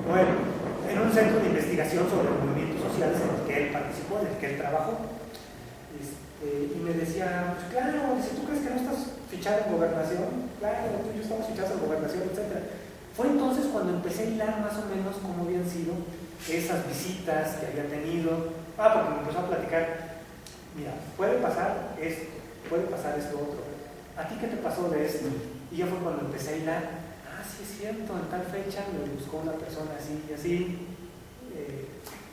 Speaker 1: Bueno, en un centro de investigación sobre movimientos sociales en el que él participó, en el que él trabajó. y me decía, pues claro, si tú crees que no estás fichado en gobernación, claro, tú y yo estamos fichados en gobernación, etc. Fue entonces cuando empecé a hilar más o menos cómo habían sido esas visitas que había tenido. Porque me empezó a platicar, mira, puede pasar esto, puede pasar esto otro. ¿A ti qué te pasó de esto? Y ya fue cuando empecé a hilar, sí es cierto, en tal fecha me buscó una persona así y así.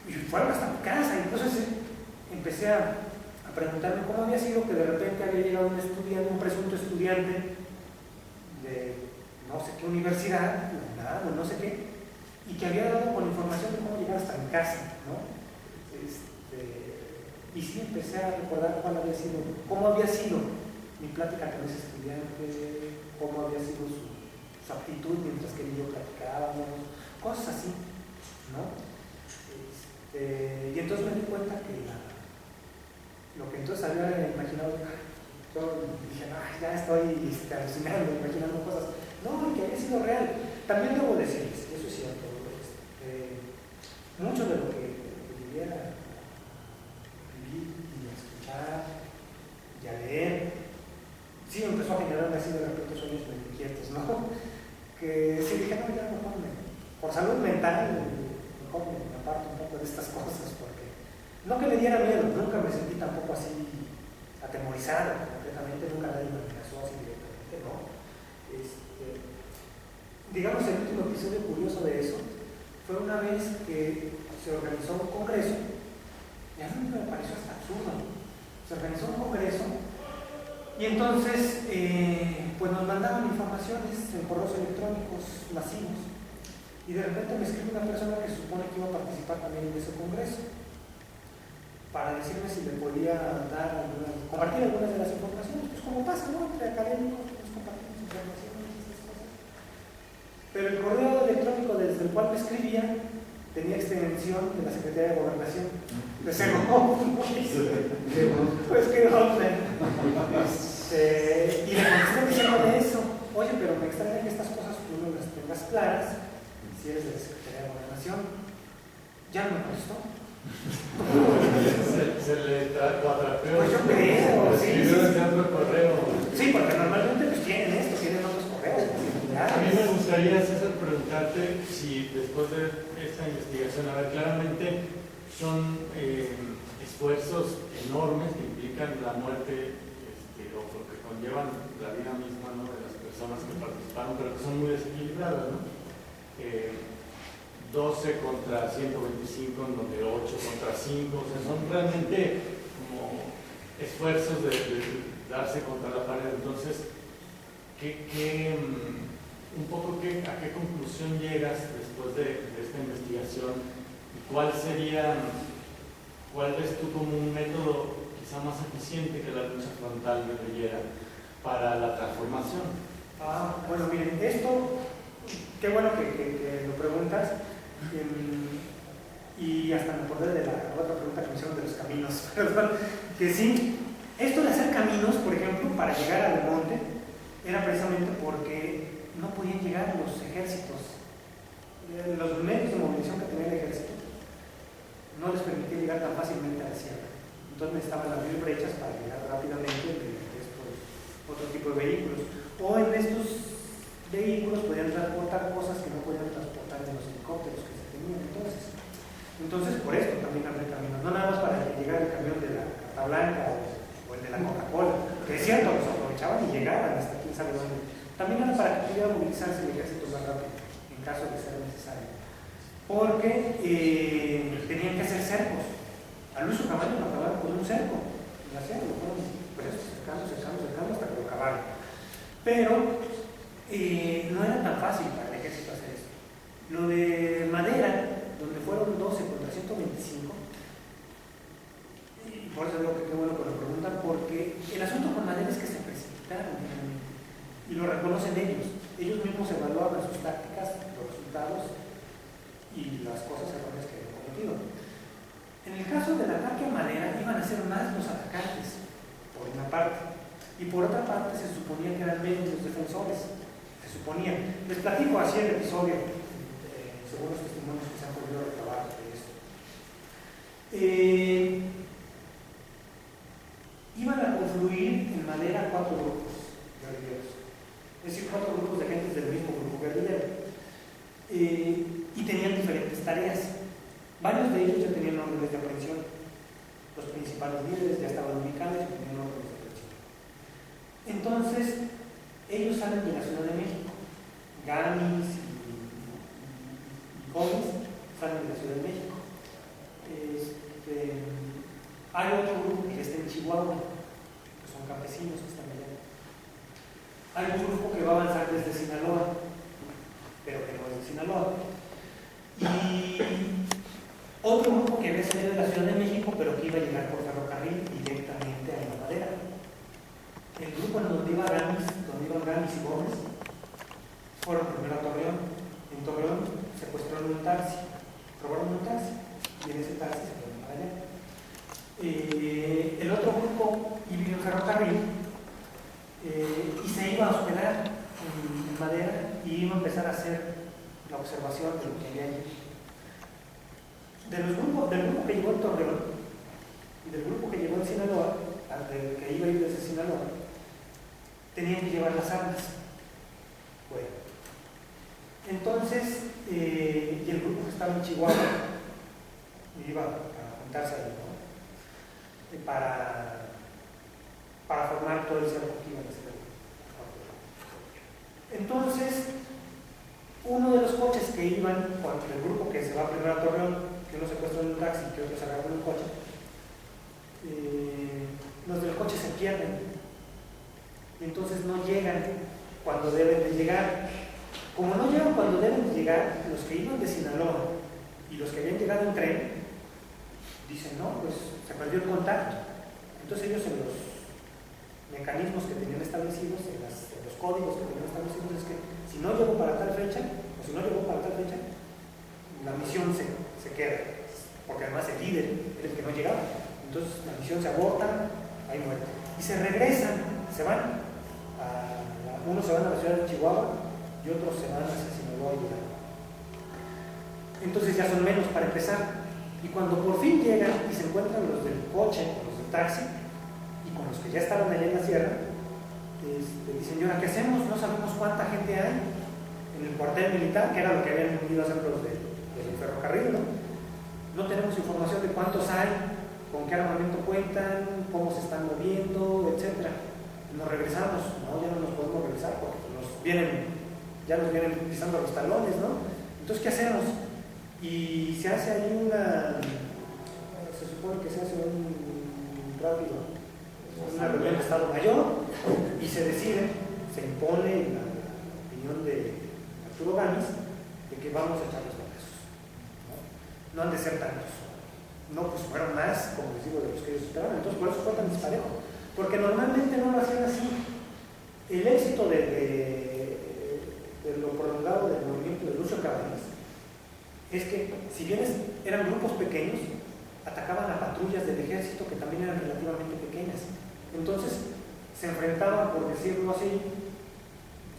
Speaker 1: Y fueron hasta mi casa, y entonces empecé a preguntarme cómo había sido que de repente había llegado un estudiante, un presunto estudiante de no sé qué universidad, no sé qué, y que había dado con información de cómo llegar hasta mi casa, ¿no? Y sí empecé a recordar cómo había sido mi plática con ese estudiante, cómo había sido su actitud mientras que él y yo platicábamos, cosas así, ¿no? Y entonces me di cuenta que lo que entonces había imaginado, yo dije, ya estoy alucinando, imaginando cosas. No, que había sido real. También debo decirles, eso es cierto, mucho de lo que viviera, vivir y a escuchar y a leer, sí me empezó a generarme así de repente sueños muy inquietos, ¿no? Que sí dije, no, ya mejor por salud mental, mejor me aparto un poco de estas cosas, porque no que me diera miedo, nunca me sentí tampoco así atemorizado completamente, nunca nadie me amenazó así directamente, ¿no? Digamos, el último episodio curioso de eso fue una vez que se organizó un congreso, y a mí me pareció hasta absurdo. Se organizó un congreso y entonces pues nos mandaban informaciones en correos electrónicos masivos, y de repente me escribe una persona que se supone que iba a participar también en ese congreso para decirme si le podía compartir algunas de las informaciones, pues como pasa, ¿no? Entre académicos pues compartimos informaciones y estas cosas. Pero el correo electrónico desde el cual me escribía tenía extensión de la Secretaría de Gobernación. Pues qué onda. Y le contesté diciendo de eso, oye, pero me extraña que estas cosas tú no las tengas claras si eres de la Secretaría de Gobernación. Ya no me contestó.
Speaker 2: Se le cuatrapeó.
Speaker 1: Pues yo creo,
Speaker 2: sí. Correo.
Speaker 1: Sí, porque normalmente pues tienen otros correos.
Speaker 2: A mí me gustaría, César, preguntarte si después de esta investigación, claramente son esfuerzos enormes que implican la muerte o que conllevan la vida misma, ¿no?, de las personas que participaron, pero que son muy desequilibradas, ¿no? 12 contra 125, en donde 8 contra 5, o sea, son realmente como esfuerzos de darse contra la pared. Entonces, un poco a qué conclusión llegas después de esta investigación, y cuál ves tú como un método quizá más eficiente que la lucha frontal guerrillera para la transformación?
Speaker 1: Bueno, miren, esto, qué bueno que lo preguntas, y hasta me acordé de la otra pregunta que me hicieron de los caminos, perdón, que sí, esto de hacer caminos, por ejemplo, para llegar al monte, era precisamente porque no podían llegar los ejércitos, los medios de movilización que tenía el ejército no les permitía llegar tan fácilmente a la sierra. Entonces necesitaban abrir brechas para llegar rápidamente de otro tipo de vehículos. O en estos vehículos podían transportar cosas que no podían transportar en los helicópteros que se tenían entonces. Entonces, por esto también abrir caminos, no nada más para que llegara el camión de la Carta Blanca o el de la Coca-Cola, que es cierto, los aprovechaban y llegaban hasta quién sabe dónde. También era para que pudiera movilizarse el ejército más rápido, en caso de ser necesario. Porque tenían que hacer cercos. A Luis Caballo lo acabaron con un cerco. Y así lo fueron cercando hasta que lo acabaron. Pero no era tan fácil para el ejército hacer esto. Lo de Madera, donde fueron 12 contra 125, y por eso digo que qué bueno que lo preguntan, porque el asunto con Madera es que se precipitaron realmente, y lo reconocen ellos mismos evaluaban sus tácticas, los resultados y las cosas erróneas que habían cometido. En el caso del ataque a Madera iban a ser más los atacantes, por una parte, y por otra parte se suponía que eran menos los defensores, se suponía. Les platico así el episodio, según los testimonios que se han podido recabar de esto. iban a confluir en Madera 4 grupos guerrilleros, es decir, 4 grupos de agentes del mismo grupo guerrillero, y tenían diferentes tareas. Varios de ellos ya tenían órdenes de aprehensión, los principales líderes ya estaban ubicados y tenían órdenes de aprehensión. Entonces, ellos salen de la Ciudad de México, Gamis y Gómez salen de la Ciudad de México. Hay otro grupo que está en Chihuahua, que son campesinos que están allá. Hay un grupo que va a avanzar desde Sinaloa, pero que no es de Sinaloa. Y otro grupo que había salido de la Ciudad de México, pero que iba a llegar por ferrocarril directamente a La Madera. El grupo en donde iban Gamis y Gómez fueron primero a Torreón. En Torreón secuestraron un taxi, robaron un taxi, y en ese taxi se fueron para allá. El otro grupo iba en ferrocarril y se iba a hospedar en Madera y iba a empezar a hacer la observación de lo que había allí. Del grupo que llegó en Torreón y del grupo que llegó en Sinaloa, que iba a ir desde Sinaloa, tenían que llevar las armas. Bueno, entonces, y el grupo que estaba en Chihuahua iba a juntarse ahí, ¿no? Para formar todo el cerco que iban a hacer. Entonces, uno de los coches que iban con el grupo que se va primero a Torreón, que uno secuestra en un taxi y que otros agarran un coche, los del coche se pierden y entonces no llegan cuando deben de llegar. Como no llegan cuando deben de llegar, los que iban de Sinaloa y los que habían llegado en tren dicen, no, pues se perdió el contacto. Entonces ellos en los mecanismos que tenían establecidos, en los códigos que tenían establecidos, es que si no llegó para tal fecha, la misión se queda, porque además el líder era el que no llegaba. Entonces la misión se aborta, hay muerte. Y se regresan, se van, unos se van a la ciudad de Chihuahua y otros se van hacia Sinaloa y Durango. Entonces ya son menos para empezar. Y cuando por fin llegan y se encuentran los del coche, los del taxi, y con los que ya estaban allá en la sierra, dicen, ¿y ahora qué hacemos? No sabemos cuánta gente hay en el cuartel militar, que era lo que habían ido a hacer los del ferrocarril, ¿no? No tenemos información de cuántos hay, con qué armamento cuentan, cómo se están moviendo, etc. Nos regresamos, no, ya no nos podemos regresar porque ya nos vienen pisando los talones, ¿no? Entonces, ¿qué hacemos? Y se hace ahí se supone que se hace una reunión de Estado Mayor y se decide, se impone la opinión de Arturo Gamis de que vamos a echar los balazos, ¿no? No han de ser tantos. No, pues fueron más, como les digo, de los que ellos esperaban. Entonces, por eso fue tan disparejo. Porque normalmente no lo hacían así. El éxito de lo prolongado del movimiento de Lucio Cabañas es que, si bien eran grupos pequeños, atacaban a patrullas del ejército que también eran relativamente pequeñas. Entonces, se enfrentaban, por decirlo así,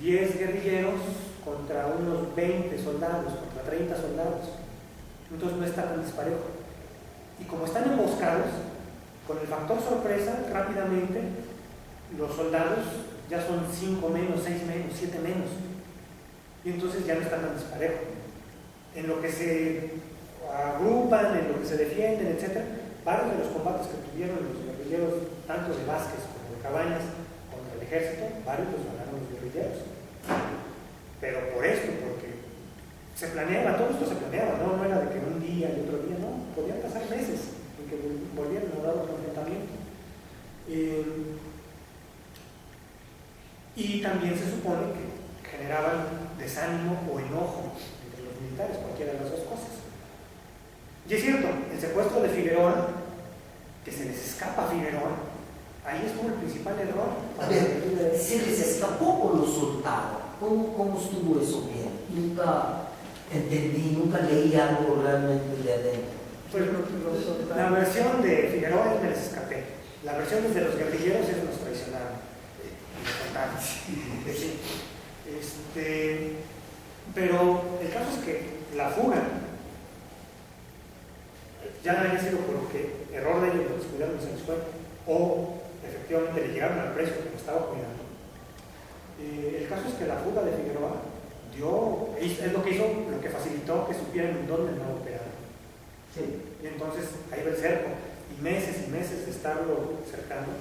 Speaker 1: 10 guerrilleros contra unos 20 soldados, contra 30 soldados. Entonces, no está tan disparejo. Y como están emboscados, con el factor sorpresa, rápidamente los soldados ya son 5 menos, 6 menos, 7 menos. Y entonces ya no están tan disparejo. En lo que se agrupan, en lo que se defienden, etc. Varios de los combates que tuvieron los guerrilleros, tanto de Vázquez como de Cabañas, contra el ejército, varios los ganaron los guerrilleros. Pero por esto, porque se planeaba, todo esto se planeaba, no era de que un día y otro día, no, podían pasar meses en que volvieran a dar otro enfrentamiento. Y también se supone que generaban desánimo o enojo entre los militares, cualquiera de las dos cosas. Y es cierto, el secuestro de Figueroa, que se les escapa a Figueroa, ahí estuvo el principal error.
Speaker 3: A ver, ¿se les escapó o lo soltaron? ¿Cómo estuvo eso bien? Nunca entendí, nunca leí algo realmente de adentro.
Speaker 1: Pues la versión de Figueroa es me les escapé. La versión de los guerrilleros es nos traicionaron. Sí. Pero el caso es que la fuga ya no había sido porque error de ellos, los descuidaron y se les fue, o efectivamente le llegaron al precio que lo estaba cuidando. El caso es que la fuga de Figueroa es lo que hizo, lo que facilitó que supieran en dónde andaba operando.
Speaker 3: Sí.
Speaker 1: Y entonces ahí va el cerco, y meses de estarlo cercando,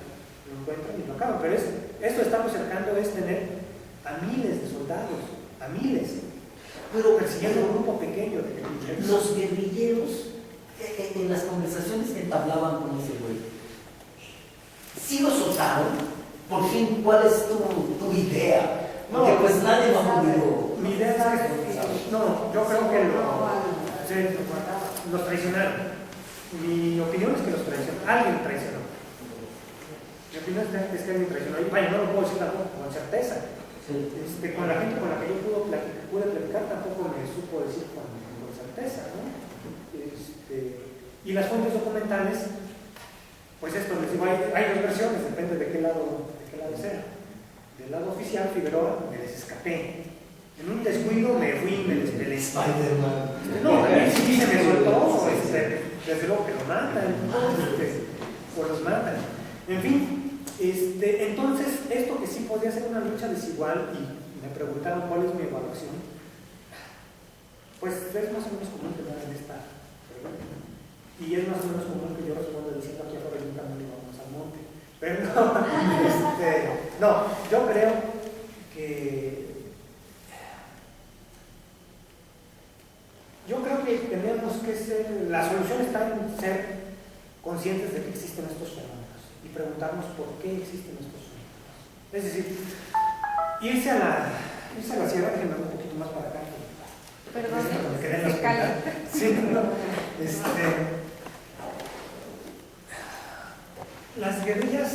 Speaker 1: lo encuentran y lo acaban. Pero esto de estarlo cercando es tener a miles de soldados, a miles,
Speaker 3: Pero
Speaker 1: persiguiendo un grupo pequeño de guerrilleros.
Speaker 3: los guerrilleros, en las conversaciones que entablaban con ese güey, sí lo soltaron. Por fin, ¿cuál es tu idea? Porque
Speaker 1: No,
Speaker 3: pues nadie lo ha podido.
Speaker 1: Mi idea es que, no, yo creo que los traicionaron. Mi opinión es que los traicionaron. Alguien traicionó. Mi opinión es que alguien traicionó. Y vaya, no lo puedo decir tampoco con certeza.
Speaker 3: Sí.
Speaker 1: Con la gente con la que yo pude platicar tampoco me supo decir con certeza, ¿no? Y las fuentes documentales, pues esto les digo, hay dos versiones, depende de qué lado sea. Del lado oficial, Figueroa, me les escapé. En un descuido me fui y me despelé.
Speaker 3: Spider-Man.
Speaker 1: No, también sí se me soltó, desde luego que lo matan, o los matan. En fin, entonces, esto que sí podría ser una lucha desigual, y me preguntaron cuál es mi evaluación, pues es más o menos común que me hagan esta pregunta. Y es más o menos común que yo responda diciendo aquí afuera nunca me vamos al monte. Pero no, yo creo que tenemos que ser, la solución está en ser conscientes de que existen estos fenómenos y preguntarnos por qué existen estos fenómenos. Es decir, irse a la sierra, déjenme un poquito más para acá.
Speaker 6: Perdón,
Speaker 1: Se calla. Sí, no, las guerrillas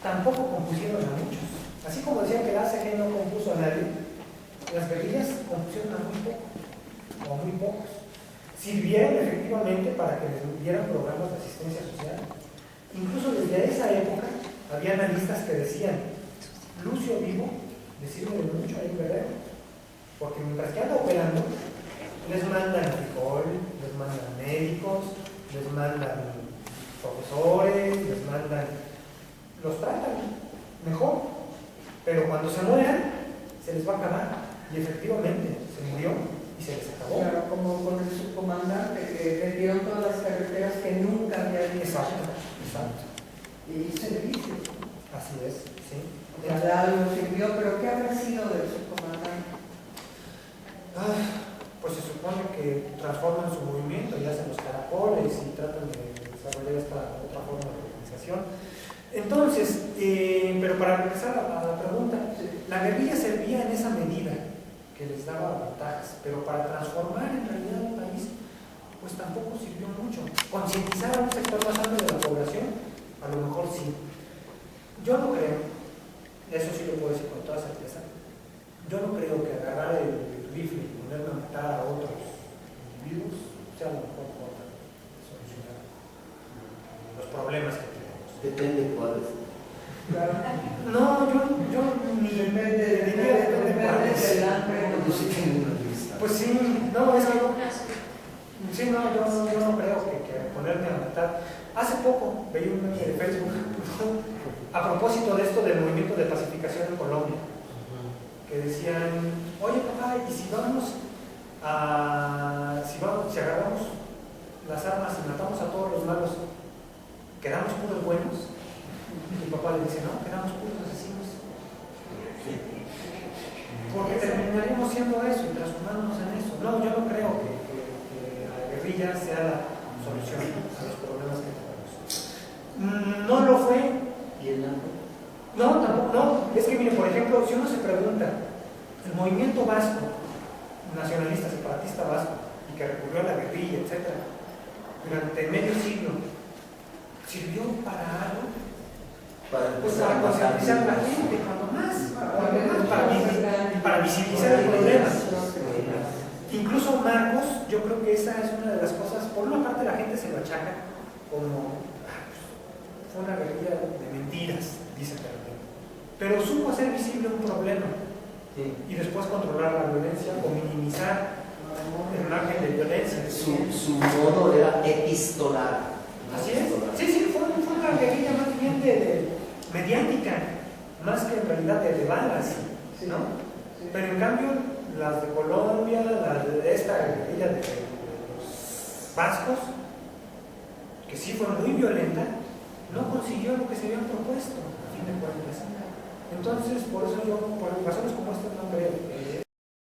Speaker 1: tampoco compusieron a muchos. Así como decían que el ACG no compuso a nadie, las guerrillas compusieron a muy pocos, o a muy pocos. Sirvieron efectivamente para que les dieran programas de asistencia social. Incluso desde esa época había analistas que decían, Lucio vivo le sirve de mucho a Guerrero, porque mientras que anda operando, les mandan frijol, les mandan médicos, les mandan profesores, los tratan mejor, pero cuando se mueran, se les va a acabar, y efectivamente se murió y se les acabó.
Speaker 5: Claro, como con el subcomandante que vendieron todas las carreteras que nunca había visto.
Speaker 1: Exacto.
Speaker 5: Y servicio.
Speaker 1: Así es, sí.
Speaker 5: Ojalá algo sirvió, pero ¿qué habrá sido del subcomandante?
Speaker 1: Pues se supone que transforman su movimiento y hacen los caracoles y tratan de desarrollar esta otra forma de organización. Entonces, pero para regresar a la pregunta, la guerrilla servía en esa medida que les daba ventajas, pero para transformar en realidad un país, pues tampoco sirvió mucho. Concientizar a un sector más amplio de la población, a lo mejor sí. Yo no creo, eso sí lo puedo decir con toda certeza, yo no creo que agarrar el rifle y ponerme a matar a otros individuos sea la mejor forma de solucionar los problemas que tenemos.
Speaker 3: Depende de cuáles.
Speaker 5: Claro.
Speaker 1: No, yo ni
Speaker 5: Depende
Speaker 1: cuáles.
Speaker 5: del hambre.
Speaker 3: Yo sí tengo una lista.
Speaker 1: Pues sí, no, es algo. Sí, no, yo no creo que ponerme a matar. Hace poco veía un meme de Facebook a propósito de esto del movimiento de pacificación en Colombia, que decían, oye papá, ¿y si agarramos las armas y matamos a todos los malos, quedamos puros buenos? Y mi papá le dice, no, quedamos puros asesinos. Porque terminaríamos siendo eso y transformándonos en eso. No, yo no creo que la guerrilla sea la solución a los problemas que tenemos. No lo fue.
Speaker 3: ¿Y el hambre?
Speaker 1: No, tampoco, no. Es que, mire, por ejemplo, si uno se pregunta, el movimiento vasco, nacionalista, separatista vasco, y que recurrió a la guerrilla, etc., durante medio siglo, ¿sirvió para algo?
Speaker 3: Para
Speaker 1: Pues
Speaker 3: empezar
Speaker 1: para
Speaker 3: a matar
Speaker 1: concientizar a la
Speaker 3: niños.
Speaker 1: gente, para visibilizar el problema. Incluso Marcos, yo creo que esa es una de las cosas, por una parte la gente se lo achaca como fue una guerrilla de mentiras, dice Carmen, pero supo hacer visible un problema y después controlar la violencia o minimizar el margen de violencia.
Speaker 3: Su modo era epistolar.
Speaker 1: Así es. Sí, fue una guerrilla más bien mediática, más que en realidad de balas, ¿no? Pero en cambio, las de Colombia, las de esta guerrilla de los vascos, que sí fue muy violenta, no consiguió lo que se habían propuesto, a fin de cuentas. Entonces, por eso yo, por razones como estas, no creo.